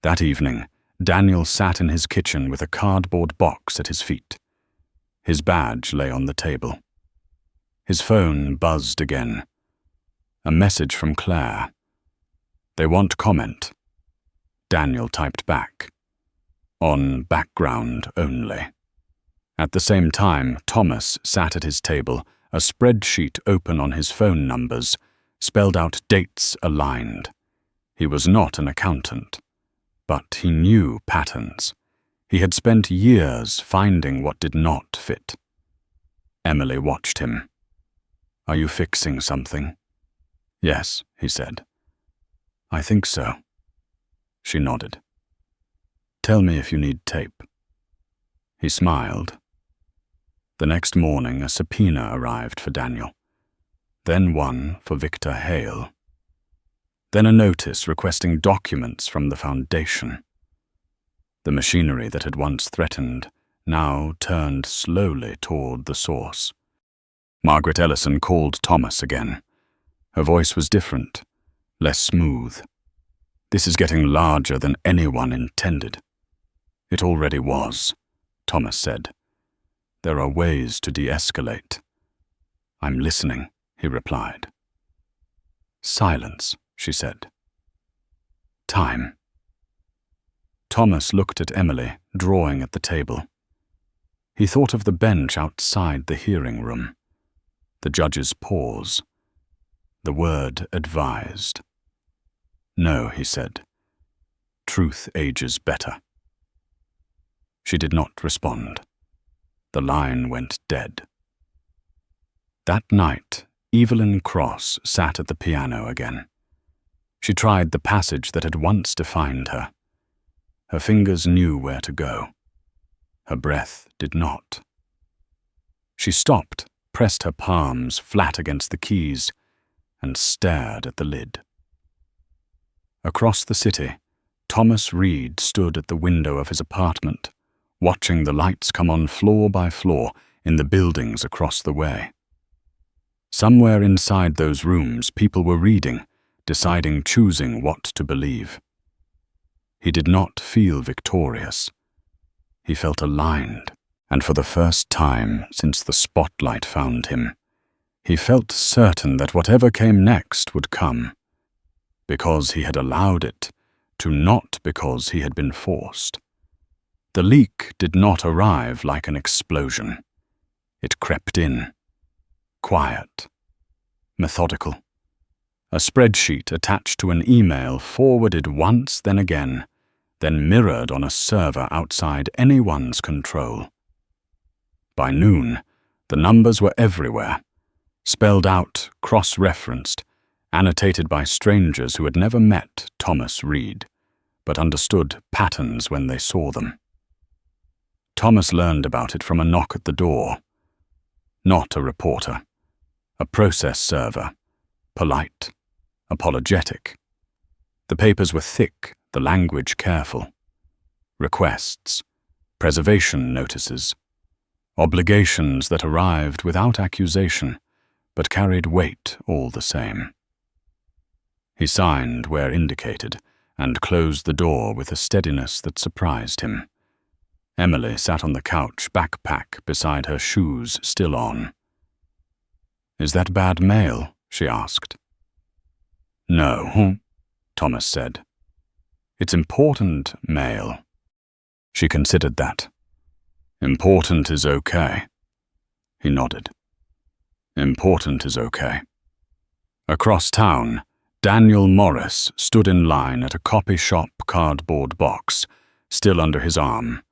That evening, Daniel sat in his kitchen with a cardboard box at his feet. His badge lay on the table. His phone buzzed again. A message from Claire. They want comment. Daniel typed back. On background only. At the same time, Thomas sat at his table, a spreadsheet open on his phone numbers, spelled out dates aligned. He was not an accountant, but he knew patterns. He had spent years finding what did not fit. Emily watched him. Are you fixing something? Yes, he said. I think so. She nodded. Tell me if you need tape. He smiled. The next morning, a subpoena arrived for Daniel. Then one for Victor Hale. Then a notice requesting documents from the Foundation. The machinery that had once threatened now turned slowly toward the source. Margaret Ellison called Thomas again. Her voice was different, less smooth. This is getting larger than anyone intended. It already was, Thomas said. There are ways to de-escalate. I'm listening, he replied. Silence, she said. Time. Thomas looked at Emily, drawing at the table. He thought of the bench outside the hearing room. The judge's pause. The word advised. No, he said. Truth ages better. She did not respond. The line went dead. That night, Evelyn Cross sat at the piano again. She tried the passage that had once defined her. Her fingers knew where to go. Her breath did not. She stopped, pressed her palms flat against the keys, and stared at the lid. Across the city, Thomas Reed stood at the window of his apartment, watching the lights come on floor by floor in the buildings across the way. Somewhere inside those rooms, people were reading, deciding, choosing what to believe. He did not feel victorious. He felt aligned, and for the first time since the spotlight found him, he felt certain that whatever came next would come, because he had allowed it, to not because he had been forced. The leak did not arrive like an explosion. It crept in, quiet, methodical. A spreadsheet attached to an email forwarded once, then again, then mirrored on a server outside anyone's control. By noon, the numbers were everywhere, spelled out, cross-referenced, annotated by strangers who had never met Thomas Reed, but understood patterns when they saw them. Thomas learned about it from a knock at the door. Not a reporter, a process server, polite, apologetic. The papers were thick, the language careful. Requests, preservation notices, obligations that arrived without accusation, but carried weight all the same. He signed where indicated, and closed the door with a steadiness that surprised him. Emily sat on the couch, backpack beside her, shoes still on. "Is that bad mail?" she asked. "No," Thomas said. "It's important mail." She considered that. "Important is okay." He nodded. "Important is okay." Across town, Daniel Morris stood in line at a copy shop cardboard box, still under his arm,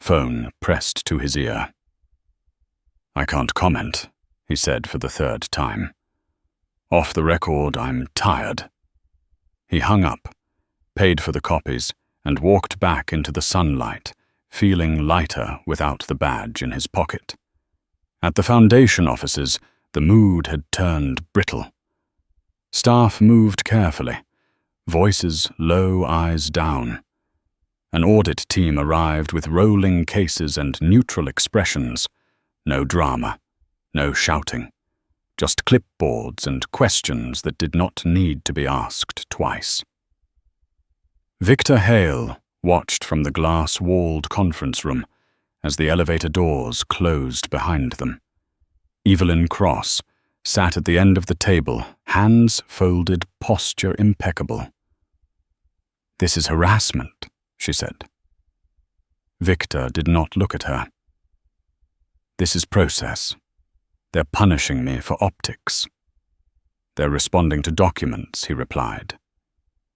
phone pressed to his ear. "I can't comment," he said for the third time. "Off the record, I'm tired." He hung up, paid for the copies, and walked back into the sunlight, feeling lighter without the badge in his pocket. At the foundation offices, the mood had turned brittle. Staff moved carefully, voices low, eyes down. An audit team arrived with rolling cases and neutral expressions. No drama, no shouting, just clipboards and questions that did not need to be asked twice. Victor Hale watched from the glass-walled conference room as the elevator doors closed behind them. Evelyn Cross sat at the end of the table, hands folded, posture impeccable. "This is harassment," she said. Victor did not look at her. "This is process. They're punishing me for optics." "They're responding to documents," he replied.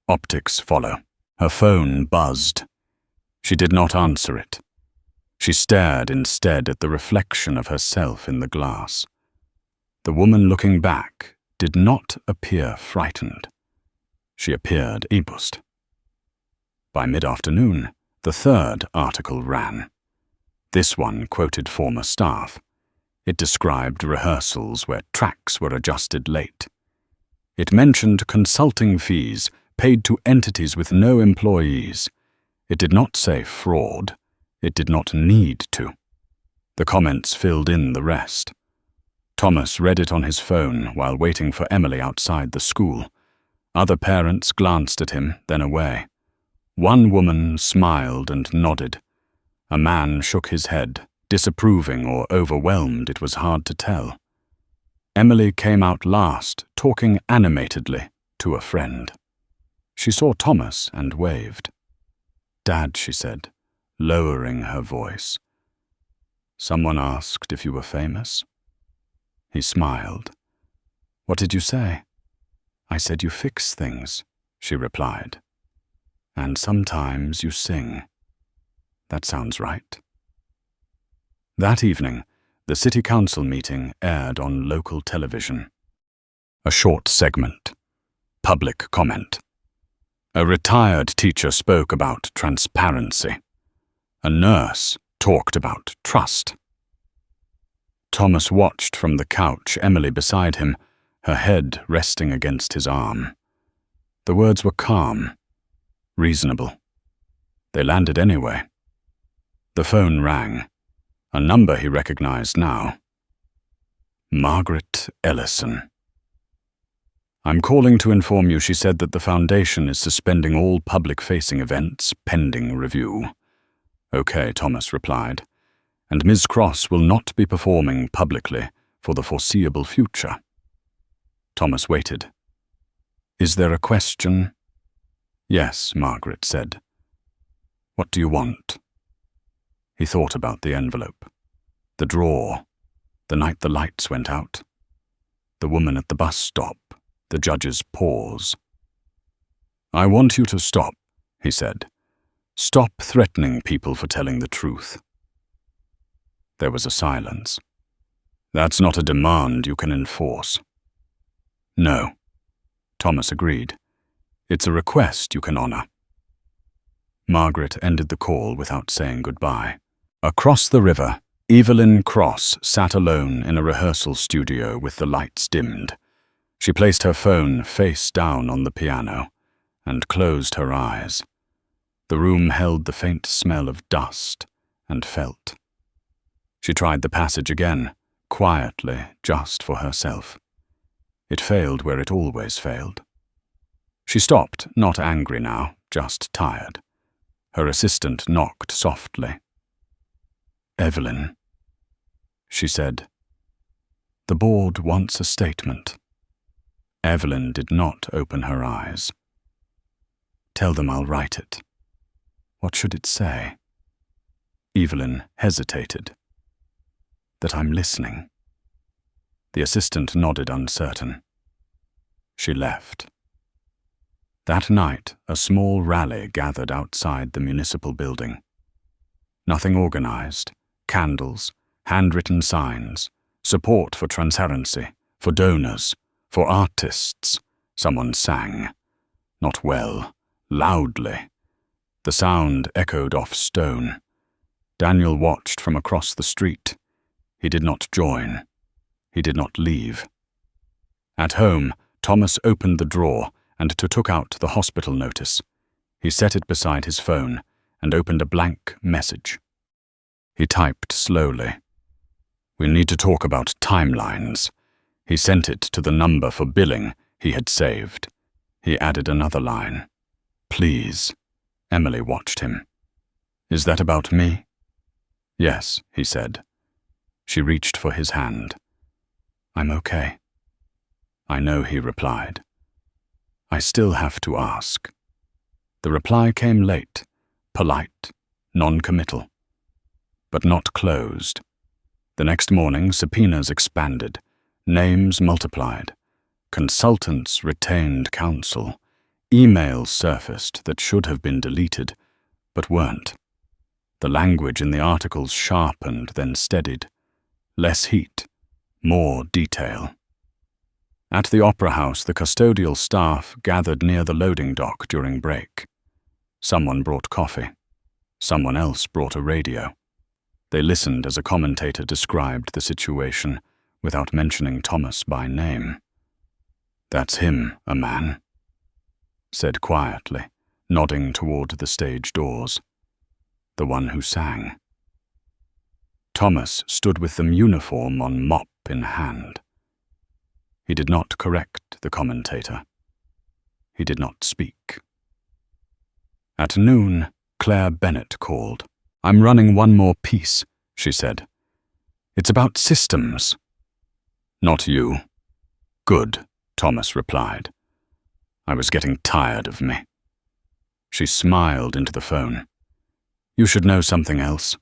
"Optics follow." Her phone buzzed. She did not answer it. She stared instead at the reflection of herself in the glass. The woman looking back did not appear frightened. She appeared abused. By mid-afternoon, the third article ran. This one quoted former staff. It described rehearsals where tracks were adjusted late. It mentioned consulting fees paid to entities with no employees. It did not say fraud. It did not need to. The comments filled in the rest. Thomas read it on his phone while waiting for Emily outside the school. Other parents glanced at him, then away. One woman smiled and nodded. A man shook his head, disapproving or overwhelmed, it was hard to tell. Emily came out last, talking animatedly to a friend. She saw Thomas and waved. "Dad," she said, lowering her voice. "Someone asked if you were famous?" He smiled. "What did you say?" "I said you fix things," she replied. "And sometimes you sing." "That sounds right." That evening, the city council meeting aired on local television. A short segment. Public comment. A retired teacher spoke about transparency. A nurse talked about trust. Thomas watched from the couch, Emily beside him, her head resting against his arm. The words were calm, reasonable. They landed anyway. The phone rang, a number he recognized now. Margaret Ellison. "I'm calling to inform you," she said, "that the Foundation is suspending all public-facing events pending review." "Okay," Thomas replied. "And Ms. Cross will not be performing publicly for the foreseeable future." Thomas waited. "Is there a question?" "Yes," Margaret said. "What do you want?" He thought about the envelope, the drawer, the night the lights went out, the woman at the bus stop, the judge's pause. "I want you to stop," he said. "Stop threatening people for telling the truth." There was a silence. "That's not a demand you can enforce." "No," Thomas agreed. "It's a request you can honor." Margaret ended the call without saying goodbye. Across the river, Evelyn Cross sat alone in a rehearsal studio with the lights dimmed. She placed her phone face down on the piano and closed her eyes. The room held the faint smell of dust and felt. She tried the passage again, quietly, just for herself. It failed where it always failed. She stopped, not angry now, just tired. Her assistant knocked softly. "Evelyn," she said. "The board wants a statement." Evelyn did not open her eyes. "Tell them I'll write it." "What should it say?" Evelyn hesitated. "That I'm listening." The assistant nodded uncertain. She left. That night, a small rally gathered outside the municipal building. Nothing organized. Candles, handwritten signs, support for transparency, for donors, for artists. Someone sang. Not well, loudly. The sound echoed off stone. Daniel watched from across the street. He did not join. He did not leave. At home, Thomas opened the drawer and took out the hospital notice. He set it beside his phone and opened a blank message. He typed slowly. "We need to talk about timelines." He sent it to the number for billing he had saved. He added another line. "Please." Emily watched him. "Is that about me?" "Yes," he said. She reached for his hand. "I'm okay." "I know," he replied. "I still have to ask." The reply came late, polite, non-committal, but not closed. The next morning, subpoenas expanded, names multiplied, consultants retained counsel, emails surfaced that should have been deleted, but weren't. The language in the articles sharpened, then steadied. Less heat, more detail. At the opera house, the custodial staff gathered near the loading dock during break. Someone brought coffee. Someone else brought a radio. They listened as a commentator described the situation without mentioning Thomas by name. "That's him, a man," said quietly, nodding toward the stage doors. "The one who sang." Thomas stood with the uniform on mop in hand. He did not correct the commentator. He did not speak. At noon, Claire Bennett called. "I'm running one more piece," she said. "It's about systems." "Not you." "Good," Thomas replied. "I was getting tired of me." She smiled into the phone. "You should know something else."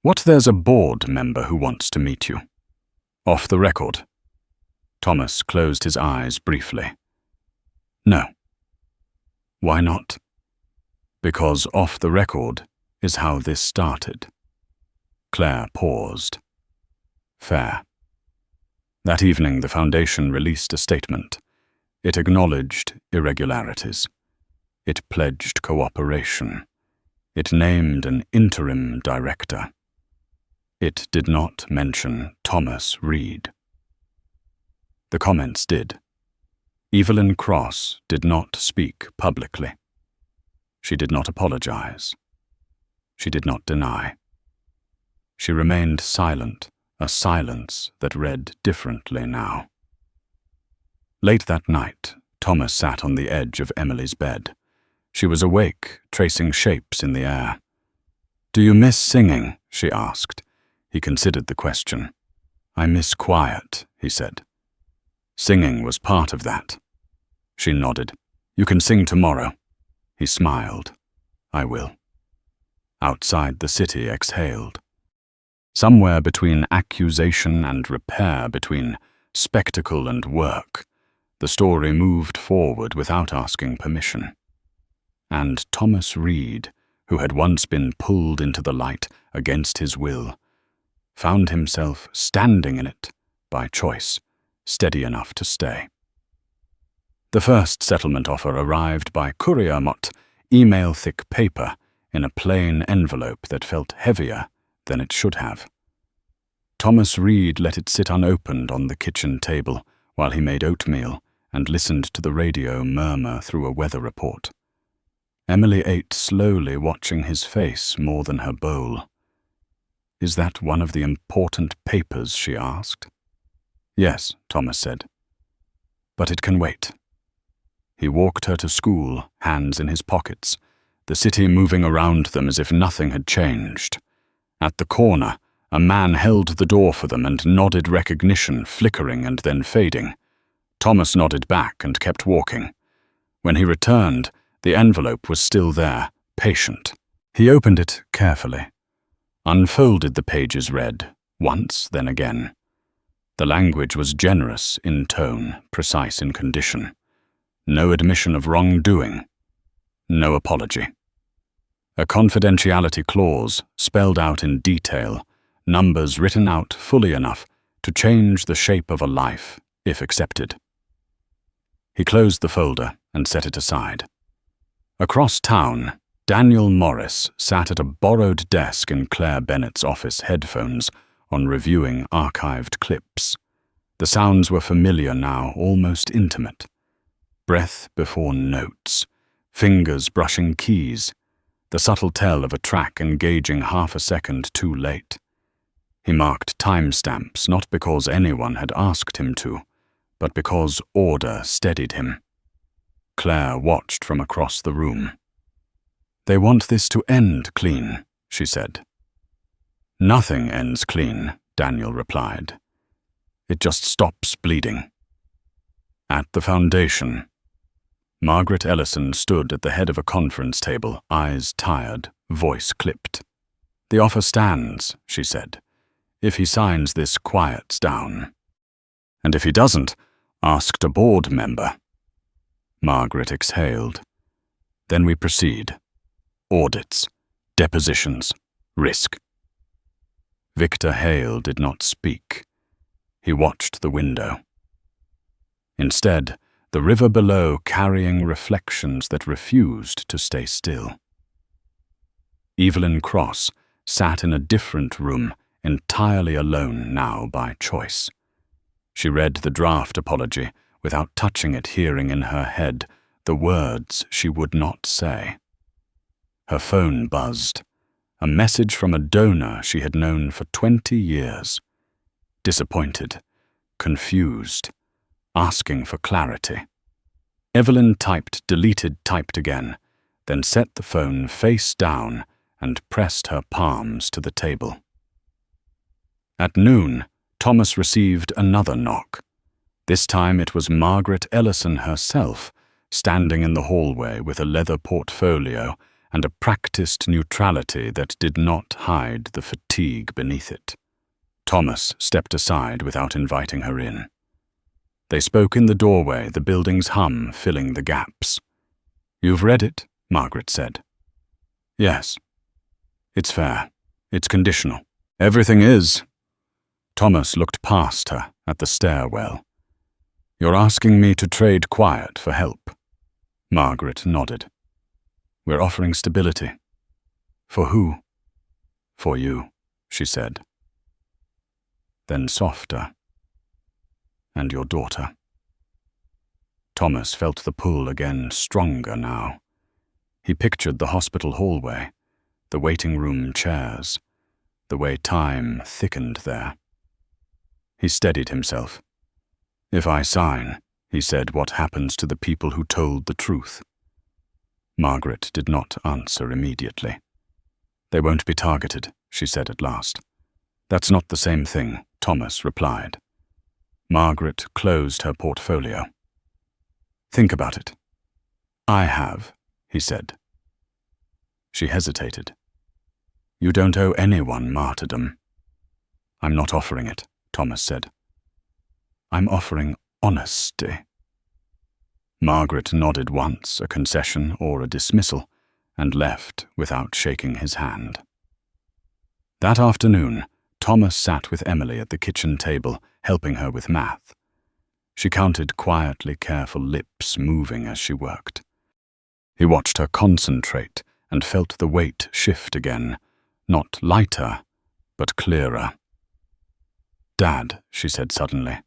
"What, there's a board member who wants to meet you?" "Off the record." Thomas closed his eyes briefly. "No." "Why not?" "Because off the record is how this started." Claire paused. "Fair." That evening, the Foundation released a statement. It acknowledged irregularities. It pledged cooperation. It named an interim director. It did not mention Thomas Reed. The comments did. Evelyn Cross did not speak publicly. She did not apologize. She did not deny. She remained silent, a silence that read differently now. Late that night, Thomas sat on the edge of Emily's bed. She was awake, tracing shapes in the air. "Do you miss singing?" she asked. He considered the question. "I miss quiet," he said. "Singing was part of that." She nodded. "You can sing tomorrow." He smiled. "I will." outside the city exhaled. Somewhere between accusation and repair, between spectacle and work, the story moved forward without asking permission. And Thomas Reed, who had once been pulled into the light against his will, found himself standing in it by choice, steady enough to stay. The first settlement offer arrived by courier mot, email-thick paper, in a plain envelope that felt heavier than it should have. Thomas Reed let it sit unopened on the kitchen table while he made oatmeal and listened to the radio murmur through a weather report. Emily ate slowly, watching his face more than her bowl. "Is that one of the important papers?" she asked. "Yes," Thomas said. "But it can wait." He walked her to school, hands in his pockets, the city moving around them as if nothing had changed. At the corner, a man held the door for them and nodded recognition, flickering and then fading. Thomas nodded back and kept walking. When he returned, the envelope was still there, patient. He opened it carefully, unfolded the pages, read, once, then again. The language was generous in tone, precise in condition. No admission of wrongdoing. No apology. A confidentiality clause spelled out in detail, numbers written out fully enough to change the shape of a life, if accepted. He closed the folder and set it aside. Across town, Daniel Morris sat at a borrowed desk in Claire Bennett's office, headphones on, reviewing archived clips. The sounds were familiar now, almost intimate. Breath before notes, fingers brushing keys, the subtle tell of a track engaging half a second too late. He marked timestamps not because anyone had asked him to, but because order steadied him. Claire watched from across the room. "They want this to end clean," she said. "Nothing ends clean," Daniel replied. "It just stops bleeding." At the foundation, Margaret Ellison stood at the head of a conference table, eyes tired, voice clipped. "The offer stands," she said. "If he signs, this quiets down. And if he doesn't," asked a board member. Margaret exhaled. "Then we proceed. Audits, depositions, risk." Victor Hale did not speak. He watched the window. Instead, the river below carrying reflections that refused to stay still. Evelyn Cross sat in a different room, entirely alone now by choice. She read the draft apology without touching it, hearing in her head the words she would not say. Her phone buzzed, a message from a donor she had known for 20 years. Disappointed, confused, asking for clarity. Evelyn typed, deleted, typed again, then set the phone face down and pressed her palms to the table. At noon, Thomas received another knock. This time it was Margaret Ellison herself, standing in the hallway with a leather portfolio and a practiced neutrality that did not hide the fatigue beneath it. Thomas stepped aside without inviting her in. They spoke in the doorway, the building's hum filling the gaps. "You've read it," Margaret said. "Yes. It's fair. It's conditional. Everything is." Thomas looked past her at the stairwell. "You're asking me to trade quiet for help." Margaret nodded. "We're offering stability." "For who?" "For you," she said. Then softer. "And your daughter." Thomas felt the pull again, stronger now. He pictured the hospital hallway, the waiting room chairs, the way time thickened there. He steadied himself. "If I sign," he said, "what happens to the people who told the truth?" Margaret did not answer immediately. "They won't be targeted," she said at last. "That's not the same thing," Thomas replied. Margaret closed her portfolio. "Think about it." "I have," he said. She hesitated. You don't owe anyone martyrdom. I'm not offering it, Thomas said. I'm offering honesty. Margaret nodded once, a concession or a dismissal, and left without shaking his hand. That afternoon, Thomas sat with Emily at the kitchen table, helping her with math. She counted quietly, careful lips moving as she worked. He watched her concentrate and felt the weight shift again, not lighter, but clearer. Dad, she said suddenly.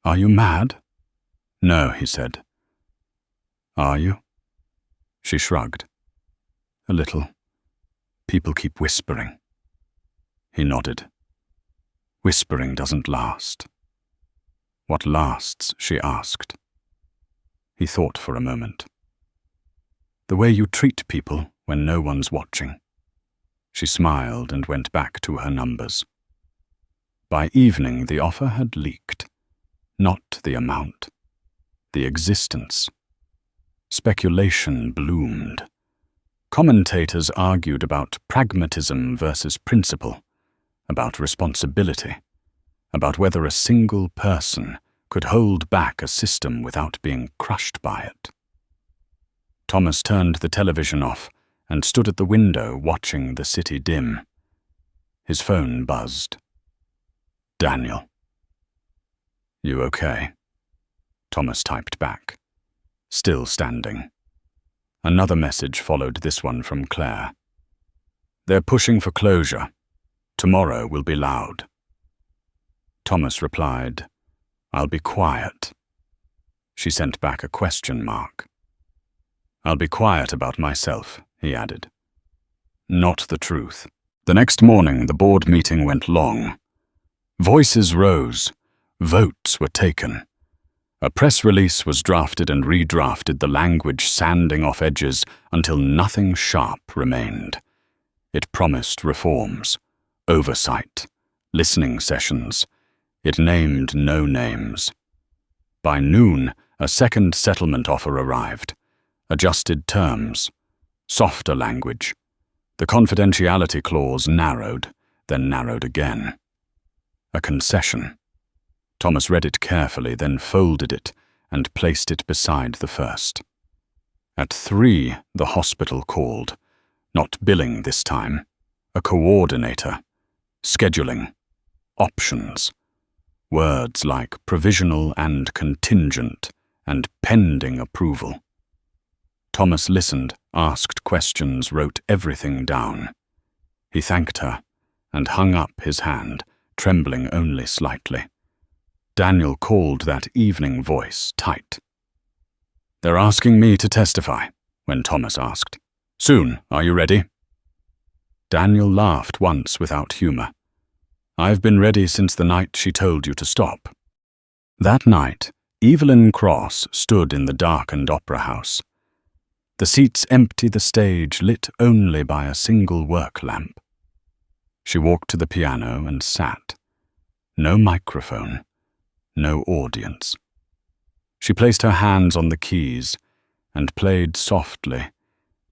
Are you mad? No, he said. Are you? She shrugged. A little. People keep whispering. He nodded. Whispering doesn't last. What lasts? She asked. He thought for a moment. The way you treat people when no one's watching. She smiled and went back to her numbers. By evening, the offer had leaked. Not the amount. The existence. Speculation bloomed. Commentators argued about pragmatism versus principle, about responsibility, about whether a single person could hold back a system without being crushed by it. Thomas turned the television off and stood at the window watching the city dim. His phone buzzed. Daniel. You okay? Thomas typed back. Still standing. Another message followed this one from Claire. They're pushing for closure. Tomorrow will be loud. Thomas replied, I'll be quiet. She sent back a question mark. I'll be quiet about myself, he added. Not the truth. The next morning, the board meeting went long. Voices rose. Votes were taken. A press release was drafted and redrafted, the language sanding off edges until nothing sharp remained. It promised reforms, oversight, listening sessions. It named no names. By noon, a second settlement offer arrived. Adjusted terms, softer language. The confidentiality clause narrowed, then narrowed again. A concession. Thomas read it carefully, then folded it and placed it beside the first. At 3, the hospital called. Not billing this time. A coordinator. Scheduling. Options. Words like provisional and contingent and pending approval. Thomas listened, asked questions, wrote everything down. He thanked her and hung up his hand, trembling only slightly. Daniel called that evening voice tight. They're asking me to testify, when Thomas asked. Soon, are you ready? Daniel laughed once without humor. I've been ready since the night she told you to stop. That night, Evelyn Cross stood in the darkened opera house. The seats empty, the stage lit only by a single work lamp. She walked to the piano and sat. No microphone. No audience. She placed her hands on the keys and played softly,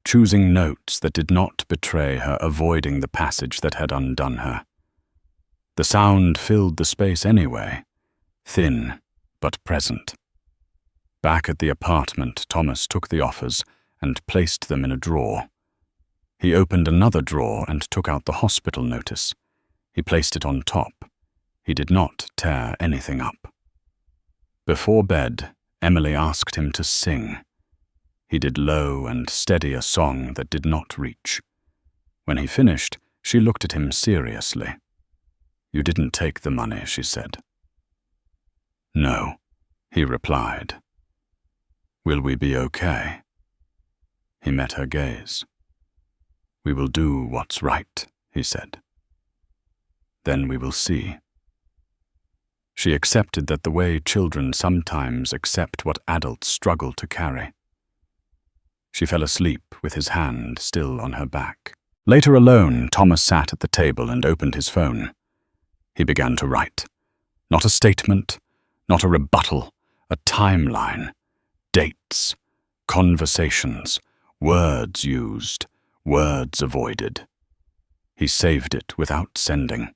choosing notes that did not betray her, avoiding the passage that had undone her. The sound filled the space anyway, thin but present. Back at the apartment, Thomas took the offers and placed them in a drawer. He opened another drawer and took out the hospital notice. He placed it on top. He did not tear anything up. Before bed, Emily asked him to sing. He did low and steady a song that did not reach. When he finished, she looked at him seriously. You didn't take the money, she said. No, he replied. Will we be okay? He met her gaze. We will do what's right, he said. Then we will see. She accepted that the way children sometimes accept what adults struggle to carry. She fell asleep with his hand still on her back. Later alone, Thomas sat at the table and opened his phone. He began to write. Not a statement, not a rebuttal, a timeline. Dates, conversations, words used, words avoided. He saved it without sending.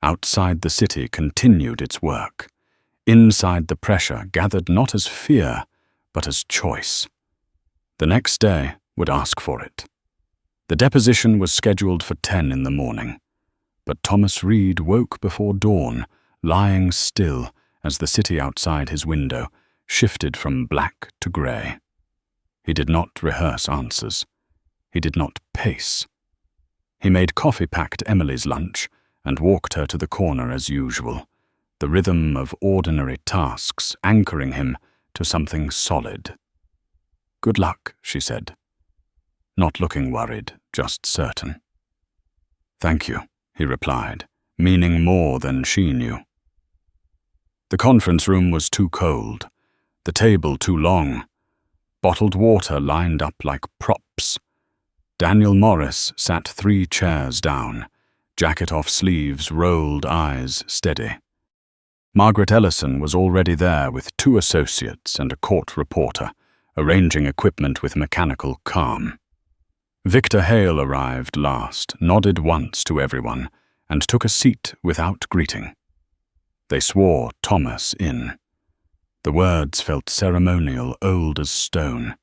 Outside the city continued its work. Inside the pressure gathered not as fear, but as choice. The next day would ask for it. The deposition was scheduled for 10 in the morning, but Thomas Reed woke before dawn, lying still as the city outside his window shifted from black to grey. He did not rehearse answers. He did not pace. He made coffee-packed Emily's lunch and walked her to the corner as usual, the rhythm of ordinary tasks anchoring him to something solid. "Good luck," she said, not looking worried, just certain. "Thank you," he replied, meaning more than she knew. The conference room was too cold, the table too long, bottled water lined up like props. Daniel Morris sat 3 chairs down, jacket off sleeves, rolled eyes steady. Margaret Ellison was already there with 2 associates and a court reporter, arranging equipment with mechanical calm. Victor Hale arrived last, nodded once to everyone, and took a seat without greeting. They swore Thomas in. The words felt ceremonial, old as stone.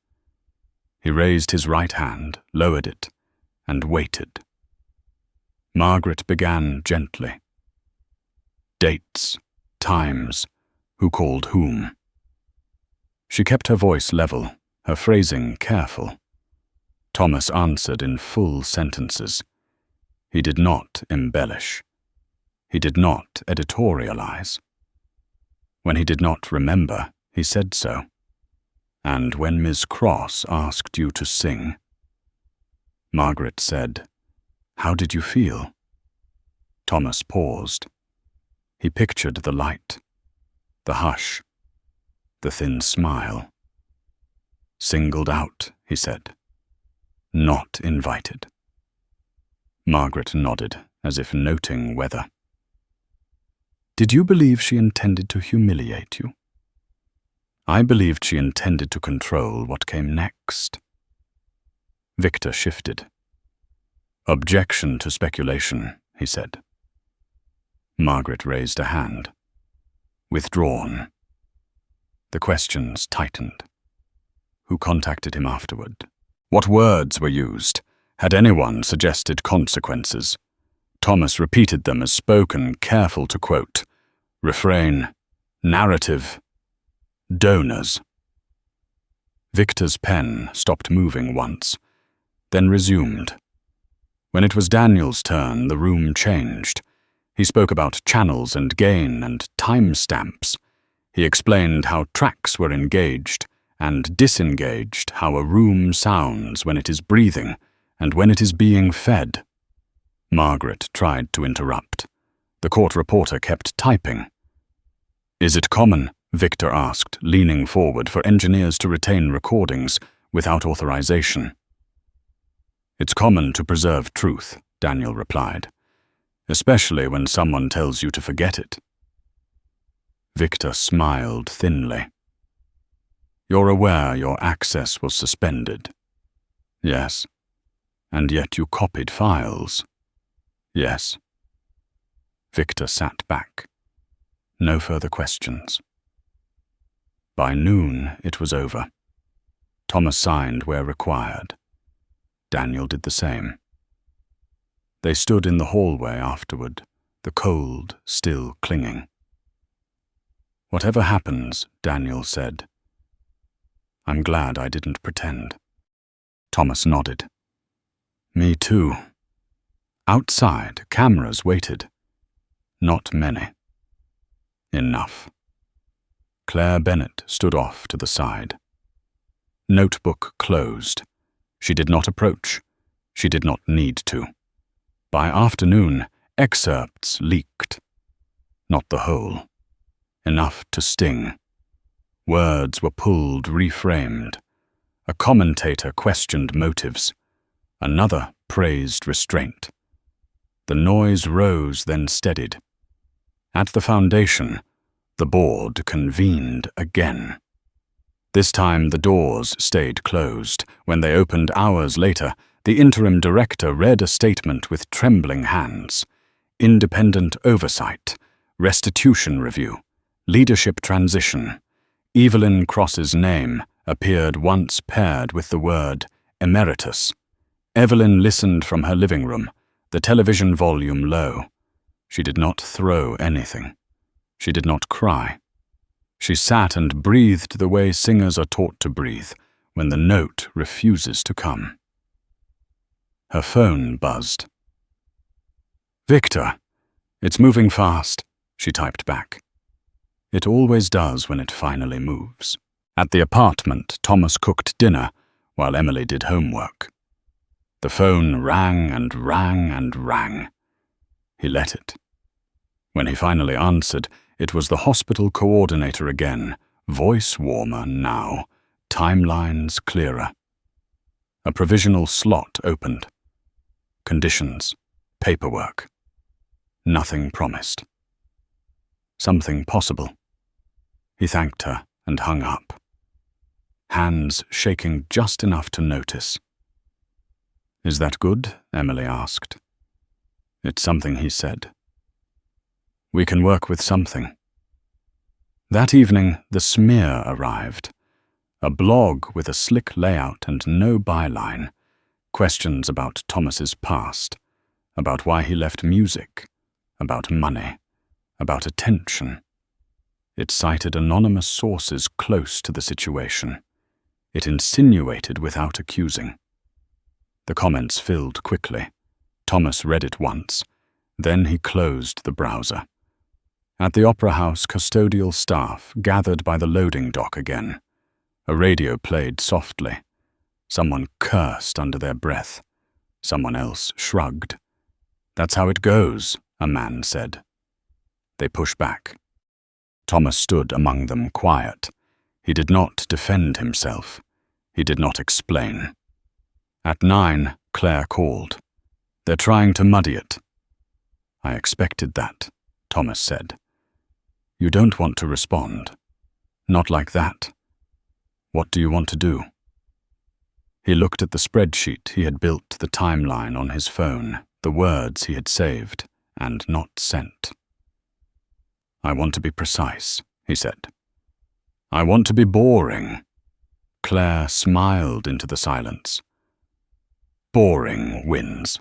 He raised his right hand, lowered it, and waited. Margaret began gently. Dates, times, who called whom. She kept her voice level, her phrasing careful. Thomas answered in full sentences. He did not embellish. He did not editorialize. When he did not remember, he said so. And when Miss Cross asked you to sing, Margaret said, "How did you feel?" Thomas paused. He pictured the light, the hush, the thin smile. "Singled out," he said. "Not invited." Margaret nodded, as if noting weather. "Did you believe she intended to humiliate you?" "I believed she intended to control what came next." Victor shifted. "Objection to speculation," he said. Margaret raised a hand. "Withdrawn." The questions tightened. Who contacted him afterward? What words were used? Had anyone suggested consequences? Thomas repeated them as spoken, careful to quote. Refrain, narrative, donors. Victor's pen stopped moving once, then resumed. When it was Daniel's turn, the room changed. He spoke about channels and gain and timestamps. He explained how tracks were engaged and disengaged, how a room sounds when it is breathing and when it is being fed. Margaret tried to interrupt. The court reporter kept typing. "Is it common," Victor asked, leaning forward, "for engineers to retain recordings without authorization?" "It's common to preserve truth," Daniel replied, "especially when someone tells you to forget it." Victor smiled thinly. "You're aware your access was suspended?" "Yes." "And yet you copied files?" "Yes." Victor sat back. No further questions. By noon, it was over. Thomas signed where required. Daniel did the same. They stood in the hallway afterward, the cold still clinging. "Whatever happens," Daniel said, "I'm glad I didn't pretend." Thomas nodded. "Me too." Outside, cameras waited. Not many. Enough. Claire Bennett stood off to the side. Notebook closed. She did not approach. She did not need to. By afternoon, excerpts leaked. Not the whole. Enough to sting. Words were pulled, reframed. A commentator questioned motives. Another praised restraint. The noise rose, then steadied. At the foundation, the board convened again. This time the doors stayed closed. When they opened hours later, The interim director read a statement with trembling hands. Independent oversight, restitution review, leadership transition. Evelyn Cross's name appeared once paired with the word emeritus. Evelyn listened from her living room, the television volume low. She did not throw anything. She did not cry. She sat and breathed the way singers are taught to breathe when the note refuses to come. Her phone buzzed. "Victor, it's moving fast," she typed back. It always does when it finally moves. At the apartment, Thomas cooked dinner while Emily did homework. The phone rang and rang and rang. He let it. When he finally answered, it was the hospital coordinator again, voice warmer now, timelines clearer. A provisional slot opened. Conditions, paperwork. Nothing promised. Something possible. He thanked her and hung up, hands shaking just enough to notice. "Is that good?" Emily asked. "It's something," he said. "We can work with something." That evening, the smear arrived. A blog with a slick layout and no byline. Questions about Thomas's past, about why he left music, about money, about attention. It cited anonymous sources close to the situation. It insinuated without accusing. The comments filled quickly. Thomas read it once. Then he closed the browser. At the Opera House, custodial staff gathered by the loading dock again. A radio played softly. Someone cursed under their breath. Someone else shrugged. "That's how it goes," a man said. They pushed back. Thomas stood among them, quiet. He did not defend himself. He did not explain. At 9, Claire called. "They're trying to muddy it." "I expected that," Thomas said. "You don't want to respond. Not like that. What do you want to do?" He looked at the spreadsheet he had built, the timeline on his phone, the words he had saved and not sent. "I want to be precise," he said. "I want to be boring." Claire smiled into the silence. "Boring wins."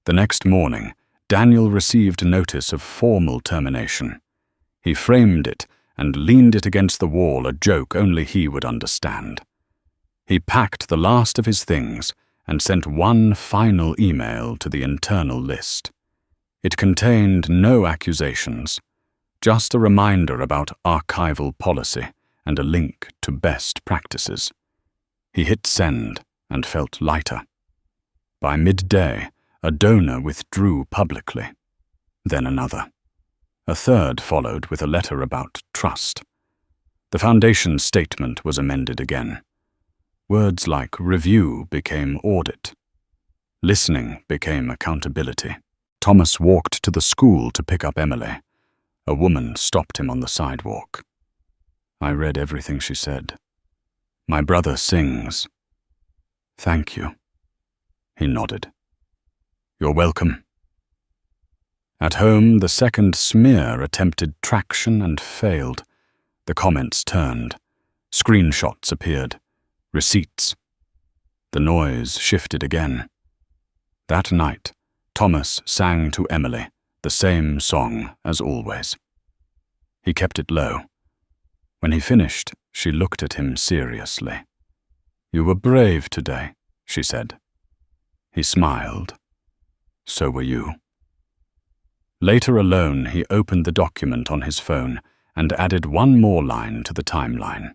The next morning, Daniel received notice of formal termination. He framed it and leaned it against the wall, a joke only he would understand. He packed the last of his things and sent one final email to the internal list. It contained no accusations, just a reminder about archival policy and a link to best practices. He hit send and felt lighter. By midday, a donor withdrew publicly. Then another. A third followed with a letter about trust. The foundation's statement was amended again. Words like review became audit. Listening became accountability. Thomas walked to the school to pick up Emily. A woman stopped him on the sidewalk. I read everything she said. "My brother sings." "Thank you." He nodded. "You're welcome." At home, the second smear attempted traction and failed. The comments turned. Screenshots appeared. Receipts. The noise shifted again. That night, Thomas sang to Emily the same song as always. He kept it low. When he finished, she looked at him seriously. "You were brave today," she said. He smiled. "So were you." Later alone, he opened the document on his phone and added one more line to the timeline.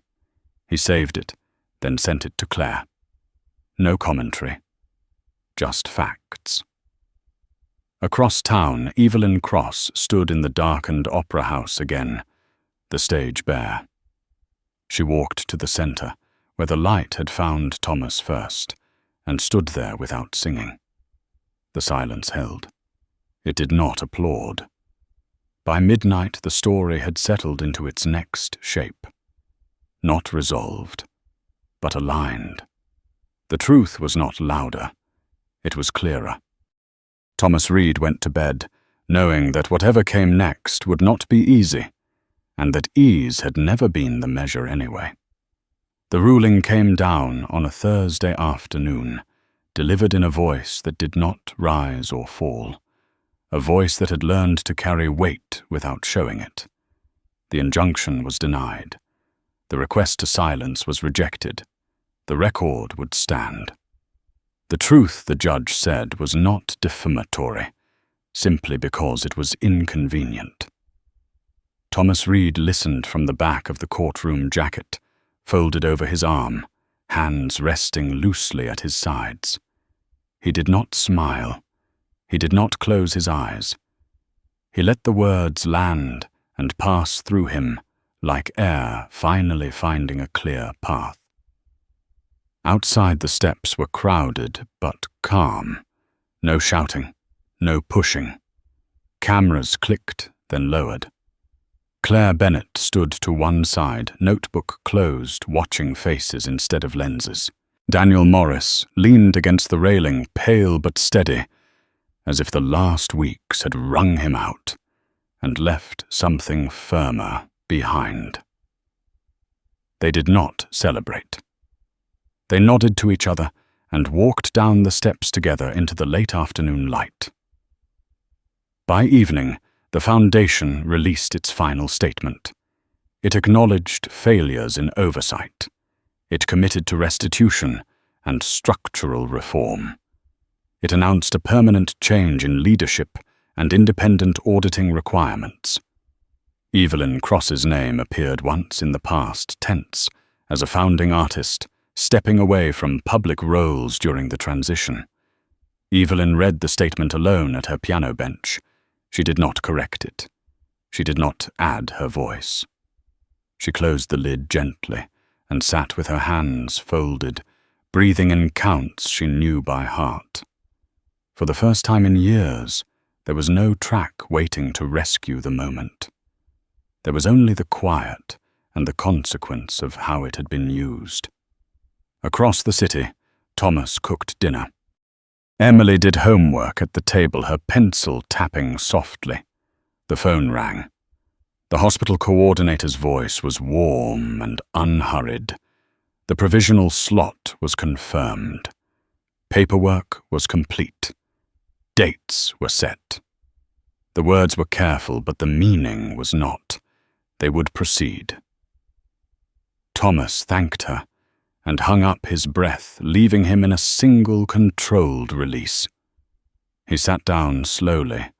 He saved it, then sent it to Claire. No commentary. Just facts. Across town, Evelyn Cross stood in the darkened opera house again, the stage bare. She walked to the center, where the light had found Thomas first, and stood there without singing. The silence held. It did not applaud. By midnight, the story had settled into its next shape. Not resolved, but aligned. The truth was not louder. It was clearer. Thomas Reed went to bed, knowing that whatever came next would not be easy, and that ease had never been the measure anyway. The ruling came down on a Thursday afternoon, delivered in a voice that did not rise or fall, a voice that had learned to carry weight without showing it. The injunction was denied. The request to silence was rejected. The record would stand. The truth, the judge said, was not defamatory, simply because it was inconvenient. Thomas Reed listened from the back of the courtroom jacket, folded over his arm, hands resting loosely at his sides. He did not smile. He did not close his eyes. He let the words land and pass through him, like air finally finding a clear path. Outside the steps were crowded but calm. No shouting, no pushing. Cameras clicked, then lowered. Claire Bennett stood to one side, notebook closed, watching faces instead of lenses. Daniel Morris leaned against the railing, pale but steady, as if the last weeks had wrung him out and left something firmer behind. They did not celebrate. They nodded to each other and walked down the steps together into the late afternoon light. By evening, the Foundation released its final statement. It acknowledged failures in oversight. It committed to restitution and structural reform. It announced a permanent change in leadership and independent auditing requirements. Evelyn Cross's name appeared once in the past tense as a founding artist, stepping away from public roles during the transition. Evelyn read the statement alone at her piano bench. She did not correct it. She did not add her voice. She closed the lid gently and sat with her hands folded, breathing in counts she knew by heart. For the first time in years, there was no track waiting to rescue the moment. There was only the quiet and the consequence of how it had been used. Across the city, Thomas cooked dinner. Emily did homework at the table, her pencil tapping softly. The phone rang. The hospital coordinator's voice was warm and unhurried. The provisional slot was confirmed. Paperwork was complete. Dates were set. The words were careful, but the meaning was not. They would proceed. Thomas thanked her and hung up his breath, leaving him in a single controlled release. He sat down slowly,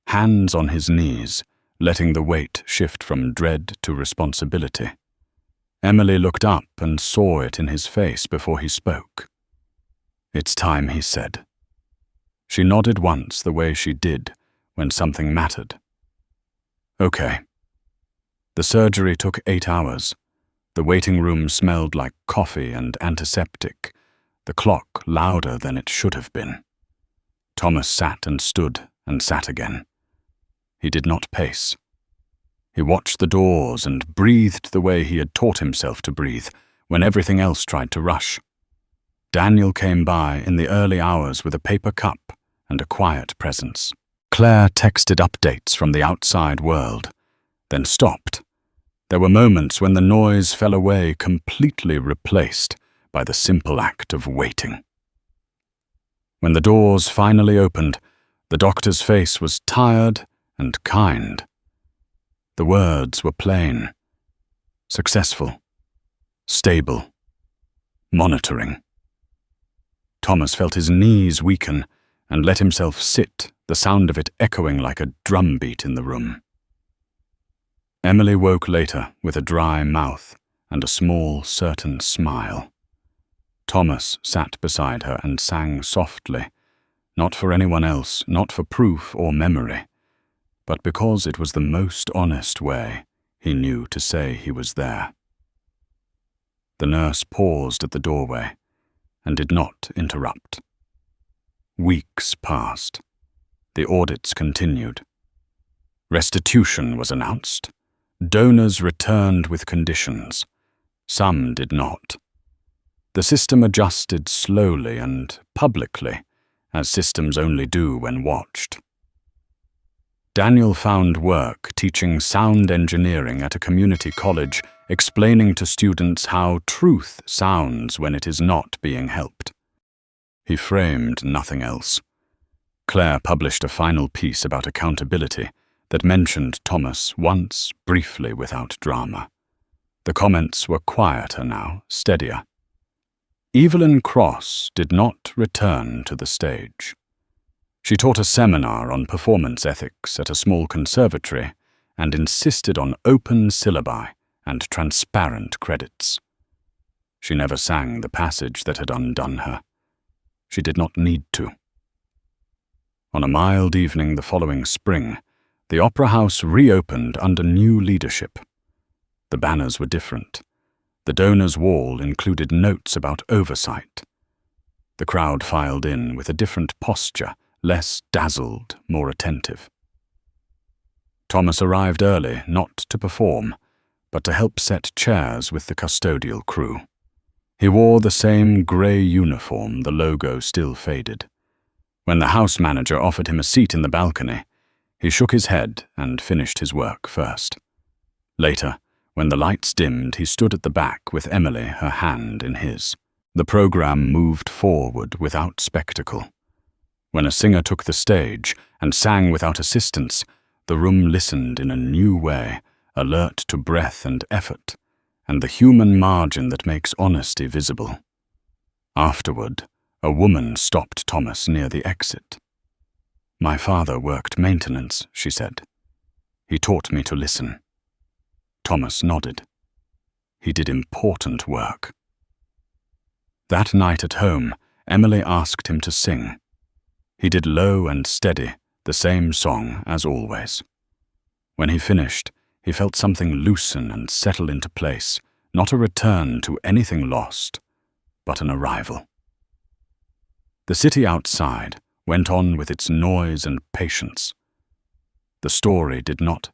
hands on his knees, letting the weight shift from dread to responsibility. Emily looked up and saw it in his face before he spoke. "It's time," he said. She nodded once the way she did when something mattered. "Okay." The surgery took 8 hours. The waiting room smelled like coffee and antiseptic, the clock louder than it should have been. Thomas sat and stood and sat again. He did not pace. He watched the doors and breathed the way he had taught himself to breathe when everything else tried to rush. Daniel came by in the early hours with a paper cup and a quiet presence. Claire texted updates from the outside world, then stopped. There were moments when the noise fell away, completely replaced by the simple act of waiting. When the doors finally opened, the doctor's face was tired and kind. The words were plain: successful, stable, monitoring. Thomas felt his knees weaken and let himself sit, the sound of it echoing like a drumbeat in the room. Emily woke later with a dry mouth and a small, certain smile. Thomas sat beside her and sang softly, not for anyone else, not for proof or memory, but because it was the most honest way he knew to say he was there. The nurse paused at the doorway and did not interrupt. Weeks passed. The audits continued. Restitution was announced. Donors returned with conditions. Some did not. The system adjusted slowly and publicly, as systems only do when watched. Daniel found work teaching sound engineering at a community college, explaining to students how truth sounds when it is not being helped. He framed nothing else. Claire published a final piece about accountability that mentioned Thomas once, briefly, without drama. The comments were quieter now, steadier. Evelyn Cross did not return to the stage. She taught a seminar on performance ethics at a small conservatory and insisted on open syllabi and transparent credits. She never sang the passage that had undone her. She did not need to. On a mild evening the following spring, the Opera House reopened under new leadership. The banners were different. The donors' wall included notes about oversight. The crowd filed in with a different posture, less dazzled, more attentive. Thomas arrived early, not to perform, but to help set chairs with the custodial crew. He wore the same grey uniform, the logo still faded. When the house manager offered him a seat in the balcony, he shook his head and finished his work first. Later, when the lights dimmed, he stood at the back with Emily, her hand in his. The program moved forward without spectacle. When a singer took the stage and sang without assistance, the room listened in a new way, alert to breath and effort, and the human margin that makes honesty visible. Afterward, a woman stopped Thomas near the exit. "My father worked maintenance," she said. "He taught me to listen." Thomas nodded. He did important work. That night at home, Emily asked him to sing. He did low and steady, the same song as always. When he finished, he felt something loosen and settle into place, not a return to anything lost, but an arrival. The city outside went on with its noise and patience. The story did not.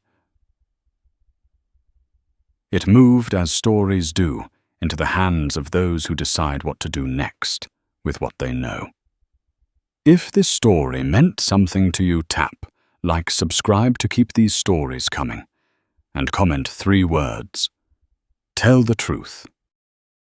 It moved as stories do, into the hands of those who decide what to do next with what they know. If this story meant something to you, tap, like, subscribe to keep these stories coming, and comment 3 words. Tell the truth.